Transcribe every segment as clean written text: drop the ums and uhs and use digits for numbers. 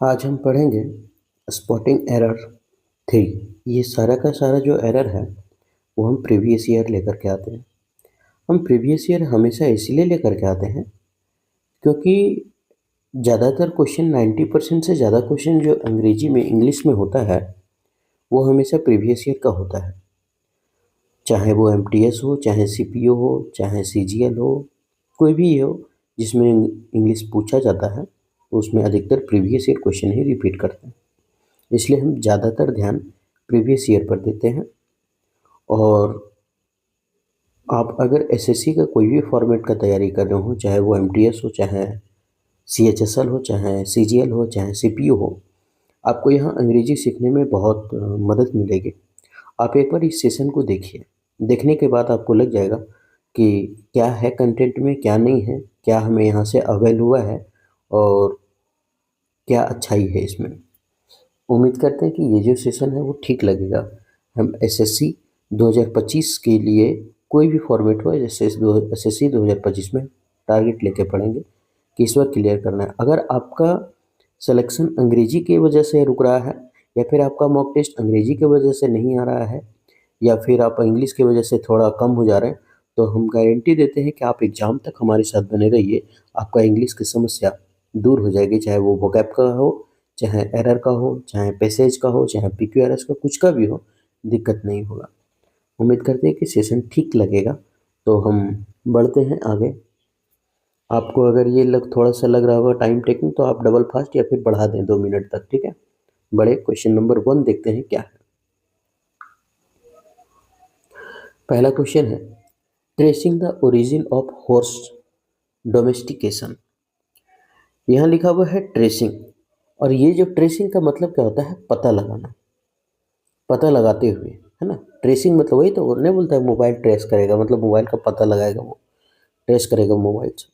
आज हम पढ़ेंगे स्पॉटिंग एरर थ्री। ये सारा का सारा जो एरर है वो हम प्रीवियस ईयर लेकर के आते हैं। हम प्रीवियस ईयर हमेशा इसलिए लेकर के आते हैं क्योंकि ज़्यादातर क्वेश्चन 90% से ज़्यादा क्वेश्चन जो अंग्रेजी में इंग्लिश में होता है वो हमेशा प्रीवियस ईयर का होता है। चाहे वो एमटीएस हो, चाहे सीपीओ हो, चाहे सीजीएल हो, कोई भी हो जिसमें इंग्लिश पूछा जाता है उसमें अधिकतर प्रीवियस ईयर क्वेश्चन ही रिपीट करते हैं। इसलिए हम ज़्यादातर ध्यान प्रीवियस ईयर पर देते हैं। और आप अगर एसएससी का कोई भी फॉर्मेट का तैयारी कर रहे हो, चाहे वो एमटीएस हो, चाहे सीएचएसएल हो, चाहे सीजीएल हो, चाहे सीपीयू हो, आपको यहाँ अंग्रेजी सीखने में बहुत मदद मिलेगी। आप एक बार इस सेशन को देखिए। देखने के बाद आपको लग जाएगा कि क्या है कंटेंट में, क्या नहीं है, क्या हमें यहाँ से अवेल हुआ है और क्या अच्छाई है इसमें। उम्मीद करते हैं कि ये जो सेशन है वो ठीक लगेगा। हम एसएससी 2025 के लिए कोई भी फॉर्मेट हो, जैसे एसएससी 2025 में टारगेट लेके पढ़ेंगे कि इस बार क्लियर करना है। अगर आपका सिलेक्शन अंग्रेजी की वजह से रुक रहा है, या फिर आपका मॉक टेस्ट अंग्रेजी की वजह से नहीं आ रहा है, या फिर आप इंग्लिश की वजह से थोड़ा कम हो जा रहे हैं, तो हम गारंटी देते हैं कि आप एग्ज़ाम तक हमारे साथ बने रहिए। आपका इंग्लिश की समस्या दूर हो जाएगी, चाहे वो वोकैब का हो, चाहे एरर का हो, चाहे पैसेज का हो, चाहे पीक्यूआरएस का, कुछ का भी हो, दिक्कत नहीं होगा। उम्मीद करते हैं कि सेशन ठीक लगेगा, तो हम बढ़ते हैं आगे। आपको अगर ये थोड़ा सा लग रहा होगा टाइम टेकिंग, तो आप डबल फास्ट या फिर बढ़ा दें 2 मिनट तक, ठीक है। बड़े क्वेश्चन नंबर 1 देखते हैं क्या है। पहला क्वेश्चन है, tracing the origin of horse domestication. यहाँ लिखा हुआ है ट्रेसिंग, और ये जो ट्रेसिंग का मतलब क्या होता है, पता लगाना, पता लगाते हुए, है ना। ट्रेसिंग मतलब वही तो नहीं बोलता है मोबाइल ट्रेस करेगा, मतलब मोबाइल का पता लगाएगा, वो ट्रेस करेगा मोबाइल से।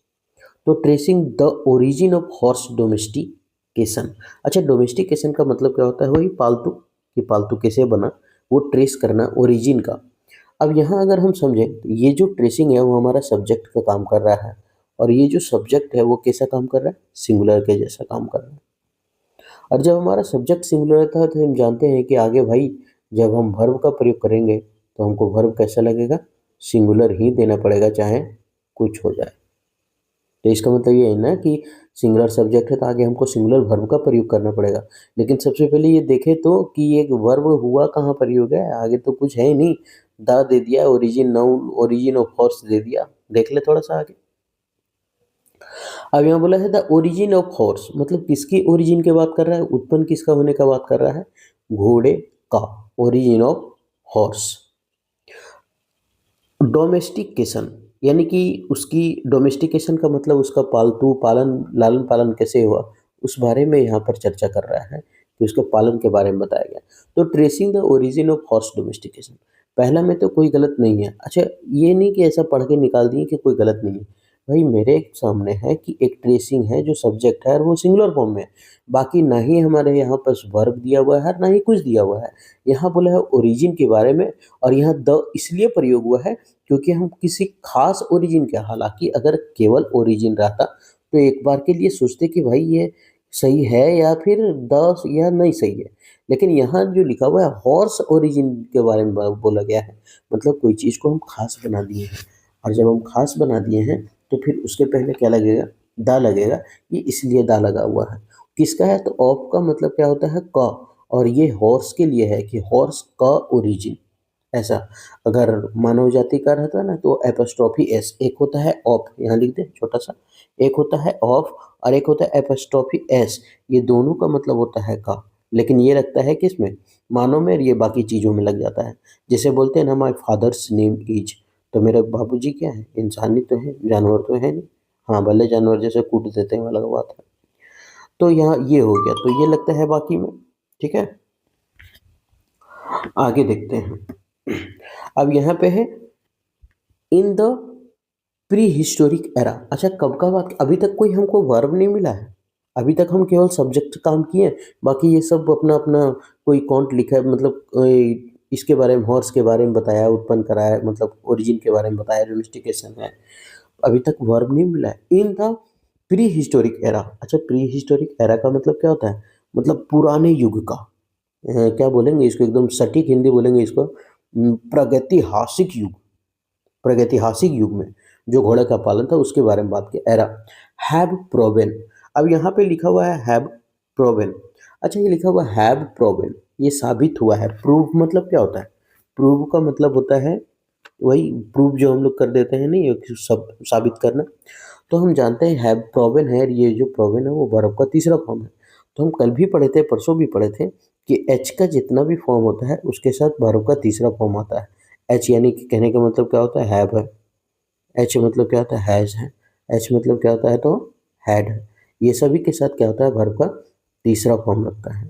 तो tracing the origin of horse domestication. अच्छा, डोमेस्टिकेशन का मतलब क्या होता है, वही पालतू, कि पालतू कैसे बना, वो ट्रेस करना ओरिजिन का। अब यहाँ अगर हम समझें तो ये जो ट्रेसिंग है वो हमारा सब्जेक्ट का काम कर रहा है, और ये जो सब्जेक्ट है वो कैसा काम कर रहा है, सिंगुलर के जैसा काम कर रहा है। और जब हमारा सब्जेक्ट सिंगुलर रहता है तो हम जानते हैं कि आगे भाई जब हम वर्ब का प्रयोग करेंगे तो हमको वर्ब कैसा लगेगा, सिंगुलर ही देना पड़ेगा, चाहे कुछ हो जाए। तो इसका मतलब ये है ना कि सिंगुलर सब्जेक्ट है तो आगे हमको सिंगुलर वर्ब का प्रयोग करना पड़ेगा। लेकिन सबसे पहले ये देखें तो कि एक वर्ब हुआ कहाँ प्रयोग है, आगे तो कुछ है ही नहीं। द दे दिया, origin noun, origin of horse दे दिया। देख ले थोड़ा सा आगे। अब यहाँ बोला है द ओरिजिन ऑफ हॉर्स, मतलब किसकी ओरिजिन की बात कर रहा है, उत्पन्न किसका होने का बात कर रहा है, घोड़े का। Origin of horse. डोमेस्टिकेशन यानी कि उसकी डोमेस्टिकेशन का मतलब उसका पालतू पालन, लालन पालन कैसे हुआ, उस बारे में यहाँ पर चर्चा कर रहा है, कि उसके पालन के बारे में बताया गया। तो tracing the origin of horse domestication, पहला में तो कोई गलत नहीं है। अच्छा, ये नहीं कि ऐसा पढ़ के निकाल दिए कि कोई गलत नहीं है। भाई मेरे सामने है कि एक ट्रेसिंग है जो सब्जेक्ट है और वो सिंगुलर फॉर्म में है। बाकी ना ही हमारे यहाँ पर वर्ब दिया हुआ है, ना ही कुछ दिया हुआ है। यहाँ बोला है ओरिजिन के बारे में, और यहाँ द इसलिए प्रयोग हुआ है क्योंकि हम किसी खास ओरिजिन के, हालांकि अगर केवल ओरिजिन रहता तो एक बार के लिए सोचते कि भाई ये सही है या फिर द या नहीं सही है। लेकिन यहाँ जो लिखा हुआ है हॉर्स ओरिजिन के बारे में बोला गया है, मतलब कोई चीज़ को हम खास बना दिए हैं। और जब हम खास बना दिए हैं तो फिर उसके पहले क्या लगेगा, दा लगेगा। ये इसलिए दा लगा हुआ है। किसका है, तो ऑफ का मतलब क्या होता है, क। और ये हॉर्स के लिए है कि हॉर्स का ओरिजिन, ऐसा। अगर मानव जाति का रहता है ना तो एपस्ट्रॉफी एस, एक होता है ऑफ, यहाँ लिख दे छोटा सा, एक होता है ऑफ और एक होता है एपस्ट्रॉफी एस। ये दोनों का मतलब होता है का, लेकिन ये लगता है किसमें, मानव में, और ये बाकी चीज़ों में लग जाता है। जैसे बोलते हैं ना माई फादर्स नेम इज, तो मेरे बाबूजी क्या है, इंसान ही तो है, जानवर तो है नहीं। हाँ भले जानवर जैसे कूट देते हैं, अलग बात है। तो यहाँ ये हो गया, तो ये लगता है बाकी में, ठीक है। आगे देखते हैं। अब यहाँ पे है in the pre historic era. अच्छा, कब का बात, अभी तक कोई हमको वर्ब नहीं मिला है। अभी तक हम केवल सब्जेक्ट काम किए, बाकी ये सब अपना अपना कोई कॉन्ट लिखा है, मतलब इसके बारे में, हॉर्स के बारे में बताया, उत्पन्न कराया, मतलब ओरिजिन के बारे में बताया, डोमेस्टिकेशन है। अभी तक वर्ब नहीं मिला है in the pre historic era. अच्छा, प्री हिस्टोरिक एरा का मतलब क्या होता है, मतलब पुराने युग का। क्या बोलेंगे इसको, एकदम सटीक हिंदी बोलेंगे इसको, प्रागैतिहासिक युग। प्रागैतिहासिक युग में जो घोड़े का पालन था उसके बारे में बात की। Era have proven. अब यहाँ पे लिखा हुआ है हैव प्रोवेन। अच्छा, ये लिखा हुआ हैव प्रोवेन, ये साबित हुआ है। प्रूव मतलब क्या होता है? प्रूव का मतलब होता है वही प्रूव जो हम लोग कर देते हैं, नहीं ये सब साबित करना। तो हम जानते हैं हैव प्रोवेन है, ये जो प्रोवेन है वो वर्ब का तीसरा फॉर्म है। तो हम कल भी पढ़े थे, परसों भी पढ़े थे कि एच का जितना भी फॉर्म होता है उसके साथ वर्ब का तीसरा फॉर्म आता है। एच यानी कि कहने का मतलब क्या होता है? हैव है। एच मतलब क्या होता है? हैज़ है। एच मतलब क्या होता है? तो हैड है। ये सभी के साथ क्या होता है? वर्ब का तीसरा फॉर्म लगता है।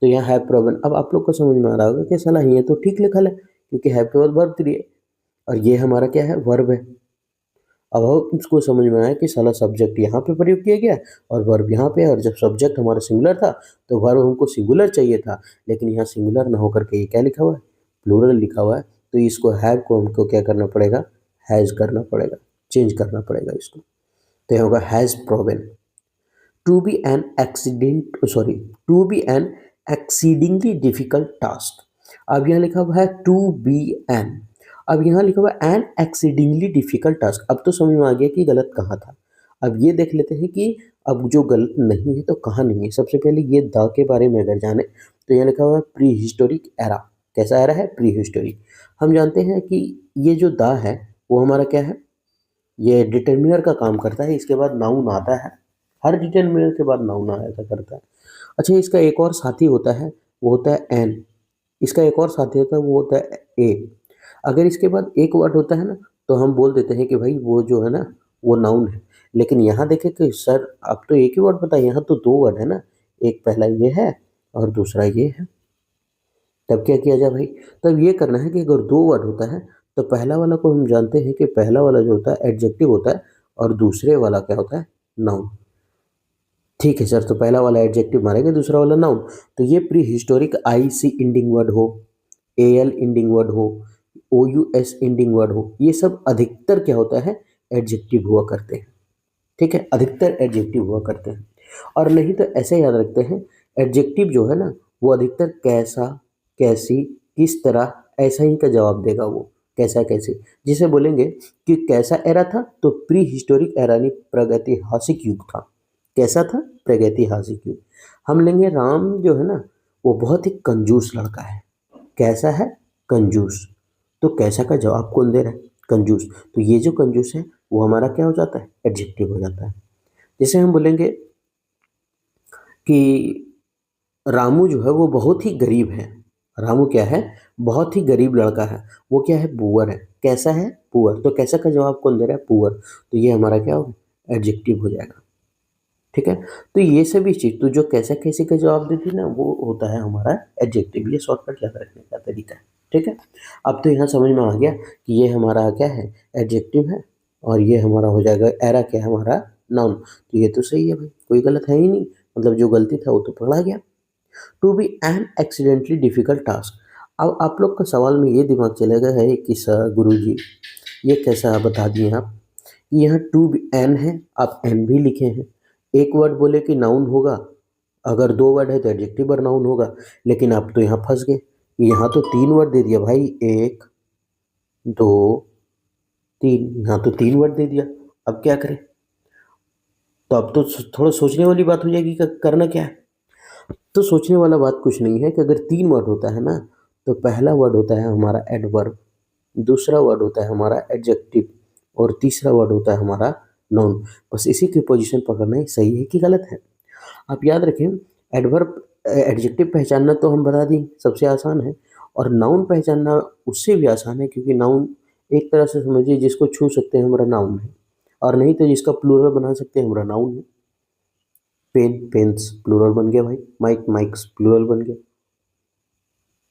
तो यहाँ हैव प्रोवन। अब आप लोग को समझ में आ रहा होगा कि साला ये तो ठीक लिखा है, क्योंकि हैव के बाद वर्ब थ्री है और ये हमारा क्या है? वर्ब है। अब हम इसको समझ में आया कि साला सब्जेक्ट यहाँ पे प्रयोग किया गया और वर्ब यहाँ पे है, और जब सब्जेक्ट हमारा सिंगुलर था तो वर्ब हमको सिंगुलर चाहिए था, लेकिन यहाँ सिंगुलर ना होकर के ये क्या लिखा हुआ है? प्लूरल लिखा हुआ है। तो इसको हैव को हमको क्या करना पड़ेगा? हैज़ करना पड़ेगा, चेंज करना पड़ेगा इसको। तो ये होगा has proven to be an accident, sorry, to be an exceedingly difficult task. अब यहाँ लिखा हुआ है टू बी एन, अब यहाँ लिखा हुआ है एन एक्सीडिंगली डिफिकल्ट टास्क। अब तो समझ में आ गया कि गलत कहाँ था। अब ये देख लेते हैं कि अब जो गलत नहीं है तो कहाँ नहीं है। सबसे पहले ये द के बारे में अगर जाने तो यहाँ लिखा हुआ है प्री हिस्टोरिक एरा। कैसा एरा है? Pre historic. हम जानते हैं कि ये जो द है वो हमारा क्या है? ये डिटर्मिनर का काम करता है, इसके बाद नाउन आता है। हर डिटर्मिनर के बाद नाउन आया करता है। अच्छा, इसका एक और साथी होता है, वो होता है एन। इसका एक और साथी होता है, वो होता है ए। अगर इसके बाद एक वर्ड होता है ना तो हम बोल देते हैं कि भाई वो जो है ना वो नाउन है। लेकिन यहाँ देखें कि सर अब तो एक ही वर्ड पता है, यहाँ तो दो वर्ड है ना, एक पहला ये है और दूसरा ये है। तब क्या किया जाए भाई? तब ये करना है कि अगर दो वर्ड होता है तो पहला वाला को हम जानते हैं कि पहला वाला जो होता है एडजेक्टिव होता है और दूसरे वाला क्या होता है? नाउन। ठीक है सर, तो पहला वाला एडजेक्टिव मारेंगे, दूसरा वाला नाउन। तो ये प्री हिस्टोरिक आई सी इंडिंग वर्ड हो, ए एल इंडिंग वर्ड हो, ओ यू एस इंडिंग वर्ड हो, ये सब अधिकतर क्या होता है? एडजेक्टिव हुआ करते हैं। ठीक है, अधिकतर एडजेक्टिव हुआ करते हैं। और नहीं तो ऐसे याद रखते हैं, एडजेक्टिव जो है ना वो अधिकतर कैसा, कैसी, किस तरह, ऐसा ही का जवाब देगा वो। कैसा, कैसे। जिसे बोलेंगे कि कैसा एरा था तो प्री हिस्टोरिक एरा यानी प्रागैतिहासिक युग था। कैसा था? प्रागैतिहासिक युग। हम लेंगे राम जो है ना वो बहुत ही कंजूस लड़का है। कैसा है? कंजूस। तो कैसा का जवाब कौन दे रहा है? कंजूस। तो ये जो कंजूस है वो हमारा क्या हो जाता है? एडजेक्टिव हो जाता है। जैसे हम बोलेंगे कि रामू जो है वो बहुत ही गरीब है। रामू क्या है? बहुत ही गरीब लड़का है। वो क्या है? पुअर है। कैसा है? पुअर। तो कैसा का जवाब कौन दे रहा है? पुअर। तो ये हमारा क्या होगा? एडजेक्टिव हो जाएगा। ठीक है, तो ये सभी चीज तो जो कैसा कैसे का जवाब देती है ना वो होता है हमारा एडजेक्टिव। ये शॉर्टकट याद रखने का तरीका है। ठीक है, अब तो यहाँ समझ में आ गया कि ये हमारा क्या है? एडजेक्टिव है और ये हमारा हो जाएगा एरा क्या है? हमारा नाउन। तो ये तो सही है भाई, कोई गलत है ही नहीं। मतलब जो गलती था वो तो पढ़ा गया। To be an accidentally difficult task. अब आप लोग का सवाल में ये दिमाग चलेगा है कि सर गुरुजी ये कैसा बता दिए आप? यहाँ टू एन है, आप एन भी लिखे हैं। एक वर्ड बोले कि नाउन होगा, अगर दो वर्ड है तो एडजेक्टिव और नाउन होगा। लेकिन आप तो यहाँ फंस गए, यहाँ तो तीन वर्ड दे दिया भाई, एक, दो, तीन। यहाँ तो तीन वर्ड दे दिया, अब क्या करें? तो अब तो थोड़ा सोचने वाली बात हो जाएगी कि करना क्या है। तो सोचने वाला बात कुछ नहीं है कि अगर तीन वर्ड होता है ना तो पहला वर्ड होता है हमारा एडवर्ब, दूसरा वर्ड होता है हमारा एडजेक्टिव और तीसरा वर्ड होता है हमारा नाउन। बस इसी की पोजीशन पकड़ना है, सही है कि गलत है। आप याद रखें, एडवर्ब एडजेक्टिव पहचानना तो हम बता दें सबसे आसान है, और नाउन पहचानना उससे भी आसान है, क्योंकि नाउन एक तरह से समझिए जिसको छू सकते हैं हमारा नाउन है, और नहीं तो जिसका प्लूरल बना सकते हैं हमारा नाउन है। पेन पेन्स प्लूरल बन गया भाई, माइक माइक्स प्लूरल बन गया,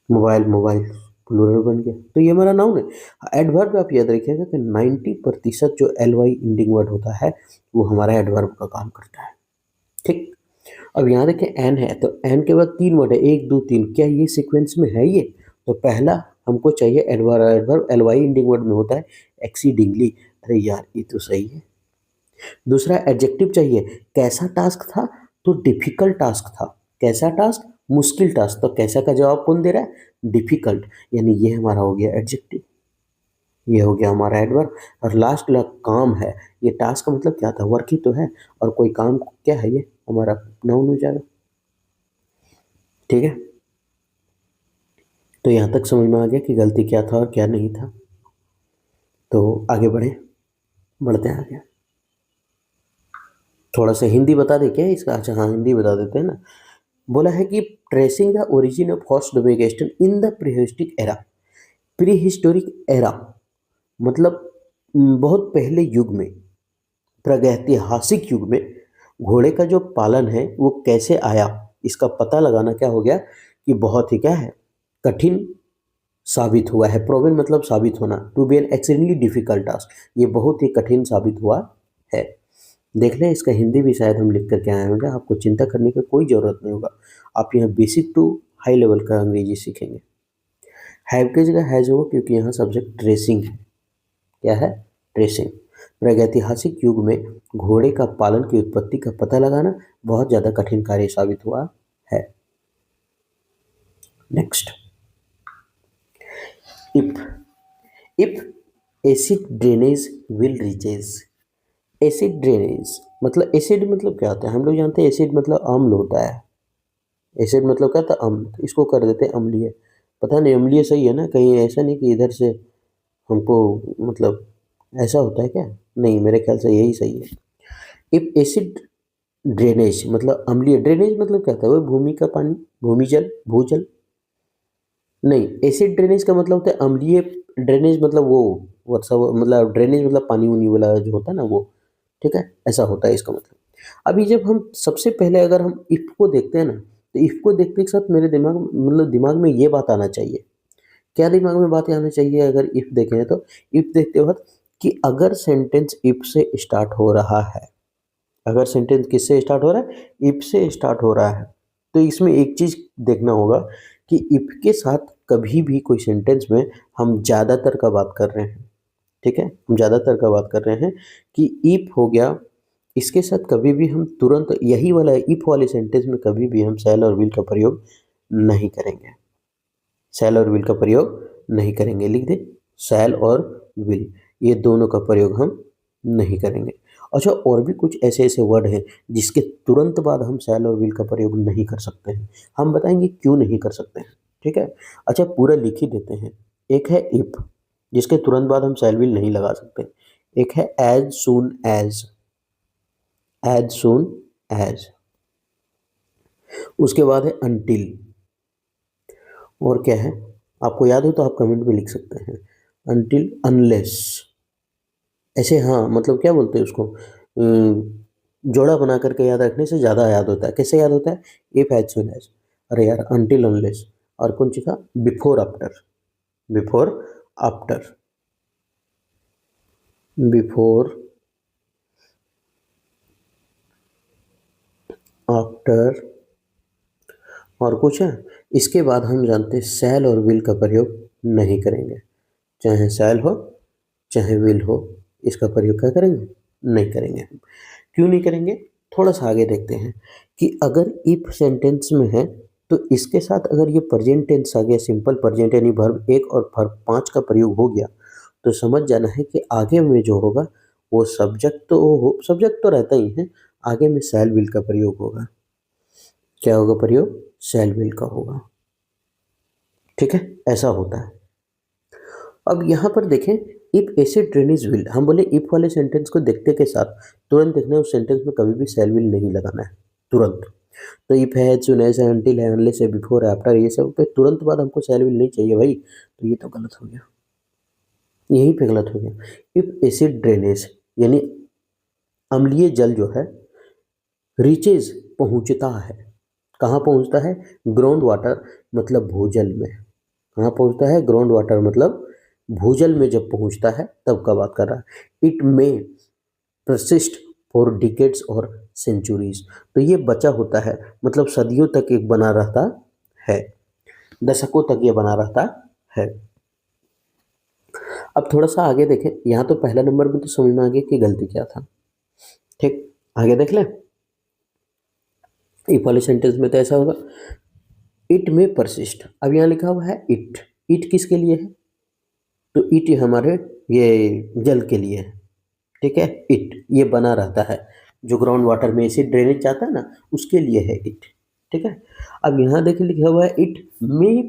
मोबाइल मोबाइल प्लूरल बन गया। तो ये हमारा नाउन है। एडवर्ब आप याद रखिएगा कि 90% जो एल वाई इंडिंग वर्ड होता है वो हमारा एडवर्ब का काम करता है। ठीक, अब यहाँ देखें एन है तो एन के बाद तीन वर्ड है, एक दो तीन। क्या ये सीक्वेंस में है ये? तो पहला हमको चाहिए adverb, adverb L Y ending word में होता है एक्सीडिंगली। अरे यार ये तो सही है। दूसरा एडजेक्टिव चाहिए, कैसा टास्क था? तो डिफिकल्ट टास्क था। कैसा टास्क? मुश्किल टास्क। तो कैसा का जवाब कौन दे रहा है? डिफिकल्ट। यानी ये हमारा हो गया एडजेक्टिव, ये हो गया हमारा एडवर्ब। और लास्ट वाला काम है, ये टास्क का मतलब क्या था? वर्क ही तो है। और कोई काम क्या है? ये हमारा नाउन हो जाएगा। ठीक है, तो यहाँ तक समझ में आ गया कि गलती क्या था और क्या नहीं था। तो आगे बढ़ते हैं आगे। थोड़ा सा हिंदी बता दे क्या इसका? अच्छा हाँ, हिंदी बता देते हैं ना। बोला है कि tracing the origin of horse domestication in the prehistoric era. Prehistoric era मतलब बहुत पहले युग में, प्रागैतिहासिक युग में घोड़े का जो पालन है वो कैसे आया, इसका पता लगाना क्या हो गया कि बहुत ही क्या है, कठिन साबित हुआ है। प्रोवन मतलब साबित होना। To be an extremely difficult task, ये बहुत ही कठिन साबित हुआ है। देख लें, इसका हिंदी भी शायद हम लिख करके आए होंगे, आपको चिंता करने की कोई ज़रूरत नहीं होगा। आप यहाँ बेसिक टू हाई लेवल का अंग्रेजी सीखेंगे। हैव की जगह हैज़ होगा क्योंकि यहाँ सब्जेक्ट ट्रेसिंग है। क्या है? ट्रेसिंग। प्रागैतिहासिक युग में घोड़े का पालन की उत्पत्ति का पता लगाना बहुत ज़्यादा कठिन कार्य साबित हुआ है। Next, if if acid drainage will reaches. Acid drainage मतलब, एसिड मतलब क्या होता है? हम लोग जानते हैं एसिड मतलब अम्ल होता है। एसिड मतलब क्या था? अम्ल। तो इसको कर देते हैं अम्लीय। पता नहीं अम्लीय सही है ना? कहीं ऐसा नहीं कि इधर से हमको मतलब ऐसा होता है क्या? नहीं, मेरे ख्याल से यही सही है। इफ एसिड ड्रेनेज मतलब अम्लीय। ड्रेनेज मतलब क्या था? वो भूमि का पानी, भूमि जल, भूजल। नहीं, एसिड ड्रेनेज का मतलब होता है अम्लीय। ड्रेनेज मतलब वो वर्षा, मतलब ड्रेनेज मतलब पानी उनी वाला जो होता है ना वो। ठीक है, ऐसा होता है इसका मतलब। अभी जब हम सबसे पहले अगर हम इफ को देखते हैं ना, तो इफ को देखते के साथ मेरे दिमाग में ये बात आना चाहिए। क्या दिमाग में बात आना चाहिए अगर इफ देखें तो? इफ देखते वक्त कि अगर सेंटेंस इफ से स्टार्ट हो रहा है, अगर सेंटेंस किससे स्टार्ट हो रहा है? इफ से स्टार्ट हो रहा है, तो इसमें एक चीज देखना होगा कि इफ के साथ कभी भी कोई सेंटेंस में हम ज़्यादातर का बात कर रहे हैं। ठीक है, हम ज़्यादातर का बात कर रहे हैं कि इफ हो गया, इसके साथ कभी भी हम तुरंत यही वाला इफ वाले सेंटेंस में कभी भी हम शैल और विल का प्रयोग नहीं करेंगे। शैल और विल का प्रयोग नहीं करेंगे। लिख दे, शैल और विल, ये दोनों का प्रयोग हम नहीं करेंगे। अच्छा, और भी कुछ ऐसे ऐसे वर्ड हैं जिसके तुरंत बाद हम शैल और विल का प्रयोग नहीं कर सकते हैं। हम बताएंगे क्यों नहीं कर सकते हैं। ठीक है, अच्छा पूरा लिख ही देते हैं। एक है इफ, जिसके तुरंत बाद हम शैल विल नहीं लगा सकते। एक है as soon as, as soon as. उसके बाद है अनटिल। और क्या है? आपको याद हो तो आप कमेंट में लिख सकते हैं। Until, unless. ऐसे हाँ, मतलब क्या बोलते हैं उसको, जोड़ा बना करके याद रखने से ज़्यादा याद होता है। कैसे याद होता है? If as soon as. अरे यार, अनटिल अनलेस। और कौन सी था? Before after, before after, before after. और कुछ है? इसके बाद हम जानते हैं शैल और विल का प्रयोग नहीं करेंगे। चाहे शैल हो चाहे विल हो, इसका प्रयोग क्या करेंगे? नहीं करेंगे। क्यों नहीं करेंगे? थोड़ा सा आगे देखते हैं कि अगर इफ सेंटेंस में है तो इसके साथ अगर ये प्रेजेंट टेंस आ गया, सिंपल प्रेजेंट यानी वर्ब एक और वर्ब पाँच का प्रयोग हो गया, तो समझ जाना है कि आगे में जो होगा वो सब्जेक्ट तो हो, सब्जेक्ट तो रहता ही है, आगे में शैल विल का प्रयोग होगा। क्या होगा प्रयोग? शैल विल का होगा। ठीक है, ऐसा होता है। अब यहाँ पर देखें, इफ एसिड ड्रेनेज विल, हम बोले इफ वाले सेंटेंस को देखते के साथ तुरंत देखना है उस सेंटेंस में कभी भी शैल विल नहीं लगाना है तुरंत। तो इफ है, सुन है, अनटिल है, अनलेस है, बिफोर है, आफ्टर, ये सब पे तुरंत बाद हमको शैल विल नहीं चाहिए भाई। तो ये तो गलत हो गया, यहीं पे गलत हो गया। इफ एसिड ड्रेनेज यानी अम्लीय जल जो है, रीचेज पहुंचता है, कहाँ पहुंचता है? ग्राउंड वाटर मतलब भूजल में। कहाँ पहुंचता है? ग्राउंड वाटर मतलब भूजल में जब पहुंचता है तब का बात कर रहा है। इट में परसिस्ट फॉर डिकेड्स और सेंचुरीज। तो ये बचा होता है, मतलब सदियों तक एक बना रहता है, दशकों तक ये बना रहता है। अब थोड़ा सा आगे देखें, यहाँ तो पहला नंबर में तो समझ में आ गया कि गलती क्या था। ठीक, आगे देख लें। इफ वाले सेंटेंस में तो ऐसा होगा, इट में परसिस्ट। अब यहाँ लिखा हुआ है इट, इट किसके लिए है? तो इट हमारे ये जल के लिए है, ठीक है। इट ये बना रहता है, जो ग्राउंड वाटर में ऐसे ड्रेनेज जाता है ना, उसके लिए है इट, ठीक है। अब यहाँ देखिए लिखा हुआ है इट मे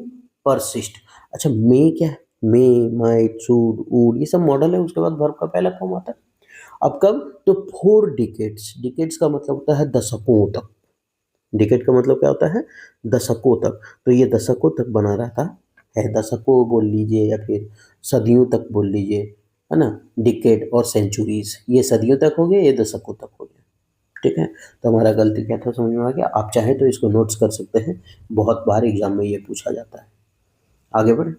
परसिस्ट। अच्छा मे क्या है? मे, माइट, शुड, वुड, ये सब मॉडल है, उसके बाद वर्ब का पहला फॉर्म आता है। अब कब? तो 4 डिकेड्स, डिकेड्स का मतलब होता है दशकों तक। डिकेड का मतलब क्या होता है? दशकों तक। तो ये दशकों तक बना रहता है, दशकों बोल लीजिए या फिर सदियों तक बोल लीजिए, है ना। डिकेड और सेंचुरीज, ये सदियों तक हो गया, ये दशकों तक हो गया, ठीक है। तो हमारा गलती क्या था समझ में आ गया। आप चाहें तो इसको नोट्स कर सकते हैं, बहुत बार एग्जाम में ये पूछा जाता है। आगे बढ़े।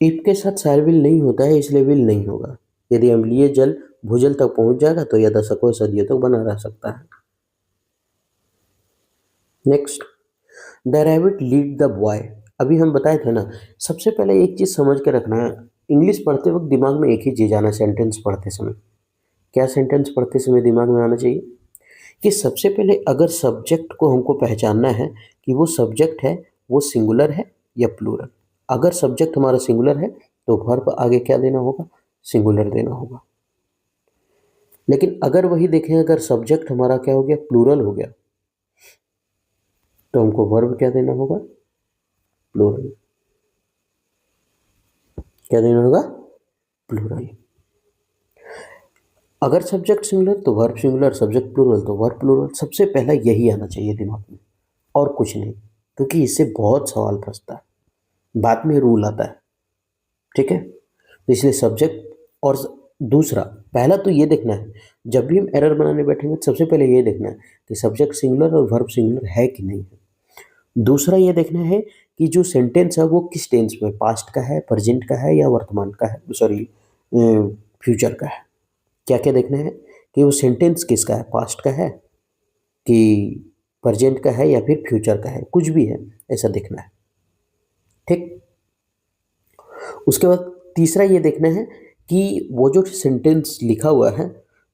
इफ के साथ शायद विल नहीं होता है, इसलिए विल नहीं होगा। यदि अम्लीय जल भूजल तक पहुंच जाएगा तो यह दशकों सदियों तक बना रह सकता है। Next, the rabbit lead the boy. अभी हम बताए थे ना, सबसे पहले एक चीज समझ के रखना है, इंग्लिश पढ़ते वक्त दिमाग में एक ही चीज आना, सेंटेंस पढ़ते समय। क्या सेंटेंस पढ़ते समय दिमाग में आना चाहिए? कि सबसे पहले अगर सब्जेक्ट को हमको पहचानना है कि वो सब्जेक्ट है, वो सिंगुलर है या प्लूरल। अगर सब्जेक्ट हमारा सिंगुलर है तो वर्ब आगे क्या देना होगा? सिंगुलर देना होगा। लेकिन अगर वही देखें, अगर सब्जेक्ट हमारा क्या हो गया? प्लूरल हो गया, तो हमको वर्ब क्या देना होगा? प्लूरल। क्या देना होगा? प्लूरल। अगर सब्जेक्ट सिंगुलर तो वर्ब सिंगुलर, सब्जेक्ट प्लूरल तो वर्ब प्लूरल। सबसे पहला यही आना चाहिए दिमाग में, और कुछ नहीं, क्योंकि इससे बहुत सवाल फंसता है, बाद में रूल आता है, ठीक है। तो इसलिए सब्जेक्ट और दूसरा, पहला तो ये देखना है, जब भी हम एरर बनाने बैठेंगे तो सबसे पहले ये देखना है कि सब्जेक्ट सिंगुलर और वर्ब सिंगुलर है कि नहीं है। दूसरा ये देखना है कि जो सेंटेंस है वो किस टेंस में, पास्ट का है, प्रेजेंट का है या वर्तमान का है, सॉरी फ्यूचर का है। क्या क्या देखना है कि वो सेंटेंस किसका है, पास्ट का है कि प्रेजेंट का है या फिर फ्यूचर का है, कुछ भी है ऐसा देखना है, ठीक। उसके बाद तीसरा ये देखना है कि वो जो सेंटेंस लिखा हुआ है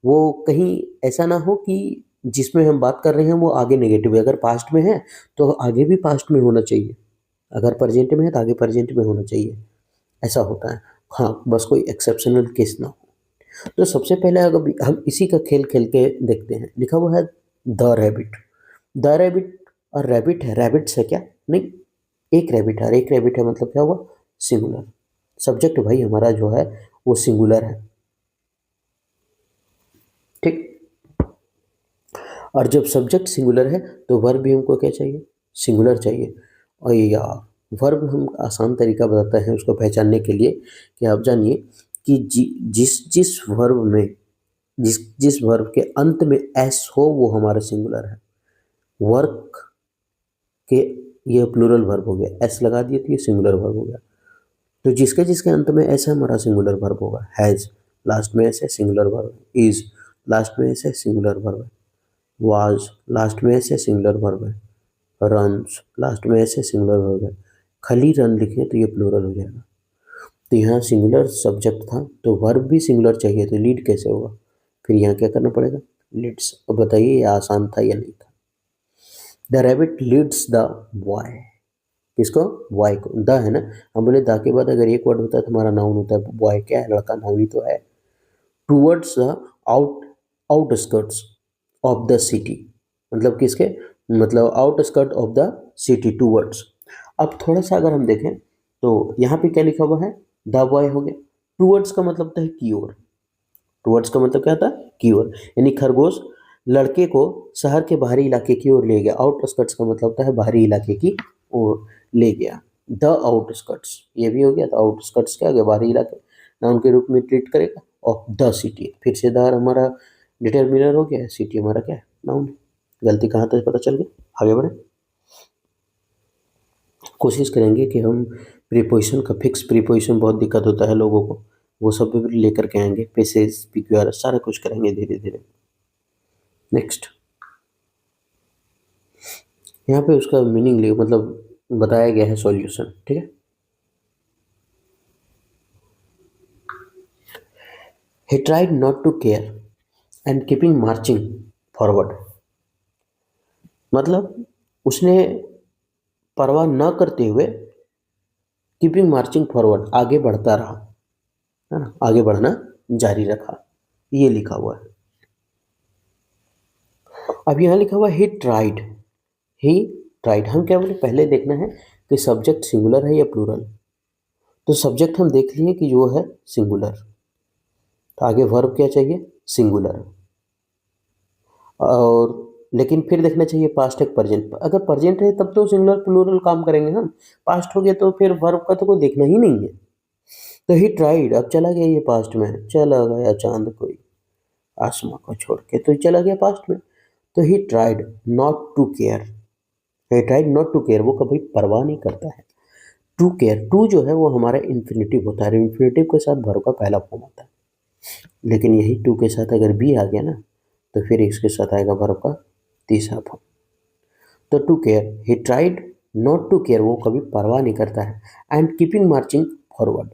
वो कहीं ऐसा ना हो कि जिसमें हम बात कर रहे हैं वो आगे नेगेटिव है। अगर पास्ट में है तो आगे भी पास्ट में होना चाहिए, अगर प्रेजेंट में है तो आगे प्रेजेंट में होना चाहिए, ऐसा होता है। हाँ, बस कोई एक्सेप्शनल केस ना हो। तो सबसे पहले अगर हम इसी का खेल खेल के देखते हैं, लिखा हुआ है द रैबिट। द रैबिट, और रैबिट है, रैबिट्स है क्या? नहीं, एक रैबिट है, और एक रैबिट है मतलब क्या हुआ? सिंगुलर। सब्जेक्ट भाई हमारा जो है वो सिंगुलर है, ठीक। और जब सब्जेक्ट सिंगुलर है तो वर्ब भी हमको क्या चाहिए? सिंगुलर चाहिए। और यार, वर्ब हम आसान तरीका बताते हैं उसको पहचानने के लिए, कि आप जानिए कि जिस जिस वर्ब में, जिस जिस वर्ब के अंत में एस हो वो हमारा सिंगुलर है। वर्क के, ये प्लूरल वर्ब हो गया, एस लगा दिए तो ये सिंगुलर वर्ब हो गया। तो जिसके जिसके अंत में एस है हमारा सिंगुलर वर्ब होगा। हैज लास्ट में एस है, सिंगुलर वर्ब है। इज लास्ट में एस है, सिंगुलर वर्ब है। वाज लास्ट में एस है, सिंगुलर वर्ब है। रन्स लास्ट में एस है, सिंगुलर वर्ब है। खाली रन लिखें तो ये प्लूरल हो जाएगा। तो यहाँ सिंगुलर सब्जेक्ट था तो वर्ब भी सिंगुलर चाहिए, तो लीड कैसे होगा? फिर यहाँ क्या करना पड़ेगा? लीड्स। अब बताइए ये आसान था या नहीं था? The rabbit leads the boy. किसको? बॉय को। द है ना, हम बोले द के बाद अगर एक वर्ड होता है तो हमारा नाउन होता है। बॉय क्या है? लड़का, नाउन ही तो है। Towards the out outskirts of the city, मतलब किसके? मतलब outskirt of the city, towards. अब थोड़ा सा अगर हम देखें तो यहाँ पे क्या लिखा हुआ है? द बॉय हो गया। टूवर्ड्स का मतलब होता है की ओर। टुवर्ड्स का मतलब क्या था? की ओर। यानी खरगोश लड़के को शहर के बाहरी इलाके की ओर ले गया। आउटस्कर्ट्स का मतलब होता है बाहरी इलाके की ओर ले गया। द आउटस्कर्ट्स ये भी हो गया, तो आउटस्कर्ट्स क्या हो गया? बाहरी इलाके, नाउन के रूप में ट्रीट करेगा। ऑफ द सिटी, फिर से द हमारा डिटर्मिनर हो गया, सिटी हमारा क्या है? नाउन। गलती कहाँ तक पता चल गया? आगे बढ़े। कोशिश करेंगे कि हम प्रीपोजिशन का, फिक्स प्रीपोजिशन बहुत दिक्कत होता है लोगों को, वो सब भी लेकर के आएंगे। पेसेज, पीक्यूआर सारा कुछ करेंगे धीरे धीरे। नेक्स्ट, यहाँ पे उसका मीनिंग लिखो, मतलब बताया गया है सॉल्यूशन, ठीक है। He tried not to care, and keeping marching forward, मतलब उसने परवाह न करते हुए कीपिंग मार्चिंग फॉरवर्ड आगे बढ़ता रहा, है ना, आगे बढ़ना जारी रखा, ये लिखा हुआ है। अब यहाँ लिखा हुआ ही ट्राइड, ही ट्राइड। हम क्या बोले, पहले देखना है कि सब्जेक्ट सिंगुलर है या प्लूरल। तो सब्जेक्ट हम देख लिए कि जो है सिंगुलर, तो आगे वर्ब क्या चाहिए, सिंगुलर। और लेकिन फिर देखना चाहिए पास्ट है प्रेजेंट। अगर प्रेजेंट है तब तो सिंगुलर प्लूरल काम करेंगे हम, पास्ट हो गया तो फिर वर्ब का तो कोई देखना ही नहीं है। तो ही ट्राइड, अब चला गया ये पास्ट में, चला गया चांद कोई आसमां को छोड़ के, तो चला गया पास्ट में। तो he tried not to care, he tried not to care, वो कभी परवाह नहीं करता है। टू केयर, टू जो है वो हमारा इन्फिनेटिव होता है, इन्फिनेटिव के साथ वर्ब का पहला फॉर्म आता है। लेकिन यही टू के साथ अगर बी आ गया ना, तो फिर इसके साथ आएगा वर्ब का तीसरा फॉर्म। तो to care, he tried not to care, वो कभी परवाह नहीं करता है। एंड कीपिंग मार्चिंग फॉरवर्ड,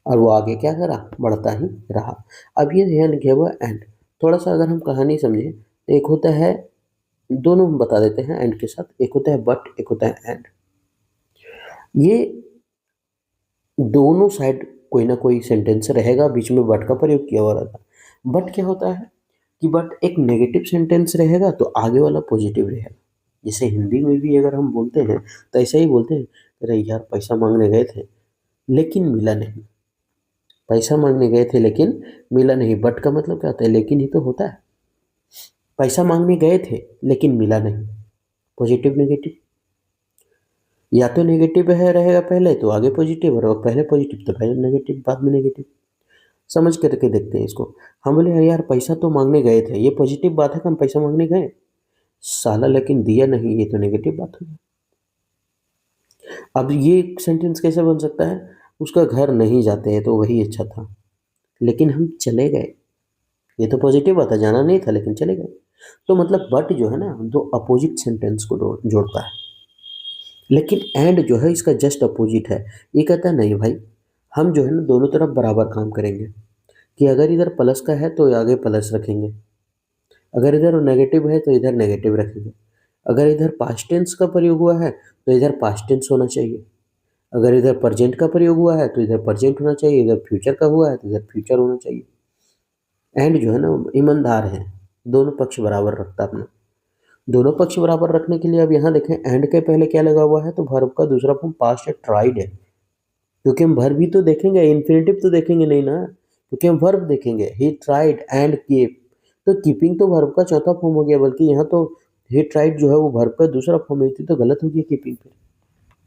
और वो आगे क्या करा, बढ़ता ही रहा। अब ये यहाँ लिखा हुआ एंड, थोड़ा सा अगर हम कहानी समझें तो एक होता है, दोनों हम बता देते हैं एंड के साथ, एक होता है बट, एक होता है एंड। ये दोनों साइड कोई ना कोई सेंटेंस रहेगा, बीच में बट का प्रयोग किया हुआ रहता है। बट क्या होता है कि बट एक नेगेटिव सेंटेंस रहेगा तो आगे वाला पॉजिटिव रहेगा। जैसे हिंदी में भी अगर हम बोलते हैं तो ऐसा ही बोलते हैं, अरे यार पैसा मांगने गए थे लेकिन मिला नहीं, पैसा मांगने गए थे लेकिन मिला नहीं। बट का मतलब क्या होता है, लेकिन ही तो होता है। पैसा मांगने गए थे लेकिन मिला नहीं, पॉजिटिव नेगेटिव, या तो नेगेटिव है रहेगा पहले तो आगे पॉजिटिव, और पहले पॉजिटिव तो पहले नेगेटिव बाद में नेगेटिव। समझ करके देखते हैं इसको। हम बोले अरे यार पैसा तो मांगने गए थे, ये पॉजिटिव बात है कि हम पैसा मांगने गए, साला लेकिन दिया नहीं, ये तो नेगेटिव बात हो गई। अब ये सेंटेंस कैसे बन सकता है, उसका घर नहीं जाते हैं तो वही अच्छा था, लेकिन हम चले गए, ये तो पॉजिटिव बात है, जाना नहीं था लेकिन चले गए। तो मतलब बट जो है ना, दो अपोजिट सेंटेंस को जोड़ता है। लेकिन एंड जो है इसका जस्ट अपोजिट है, ये कहता है नहीं भाई, हम जो है ना दोनों तरफ बराबर काम करेंगे, कि अगर इधर प्लस का है तो आगे प्लस रखेंगे, अगर इधर नेगेटिव है तो इधर नेगेटिव रखेंगे, अगर इधर पास्ट टेंस का प्रयोग हुआ है तो इधर पास्ट टेंस होना चाहिए, अगर इधर प्रेजेंट का प्रयोग हुआ है तो इधर प्रेजेंट होना चाहिए, इधर फ्यूचर का हुआ है तो इधर फ्यूचर होना चाहिए। एंड जो है ना ईमानदार है, दोनों पक्ष बराबर रखता है अपना। दोनों पक्ष बराबर रखने के लिए अब यहाँ देखें एंड के पहले क्या लगा हुआ है, तो वर्ब का दूसरा फॉर्म पास्ट है, ट्राइड है। क्योंकि हम वर्ब भी तो देखेंगे, इन्फिनेटिव तो देखेंगे नहीं ना, क्योंकि हम वर्ब देखेंगे। ही ट्राइड एंड कीप, तो कीपिंग तो वर्ब का चौथा फॉर्म हो गया, बल्कि यहाँ तो ही ट्राइड जो है वो वर्ब का दूसरा फॉर्म है, तो गलत हो गया कीपिंग फिर।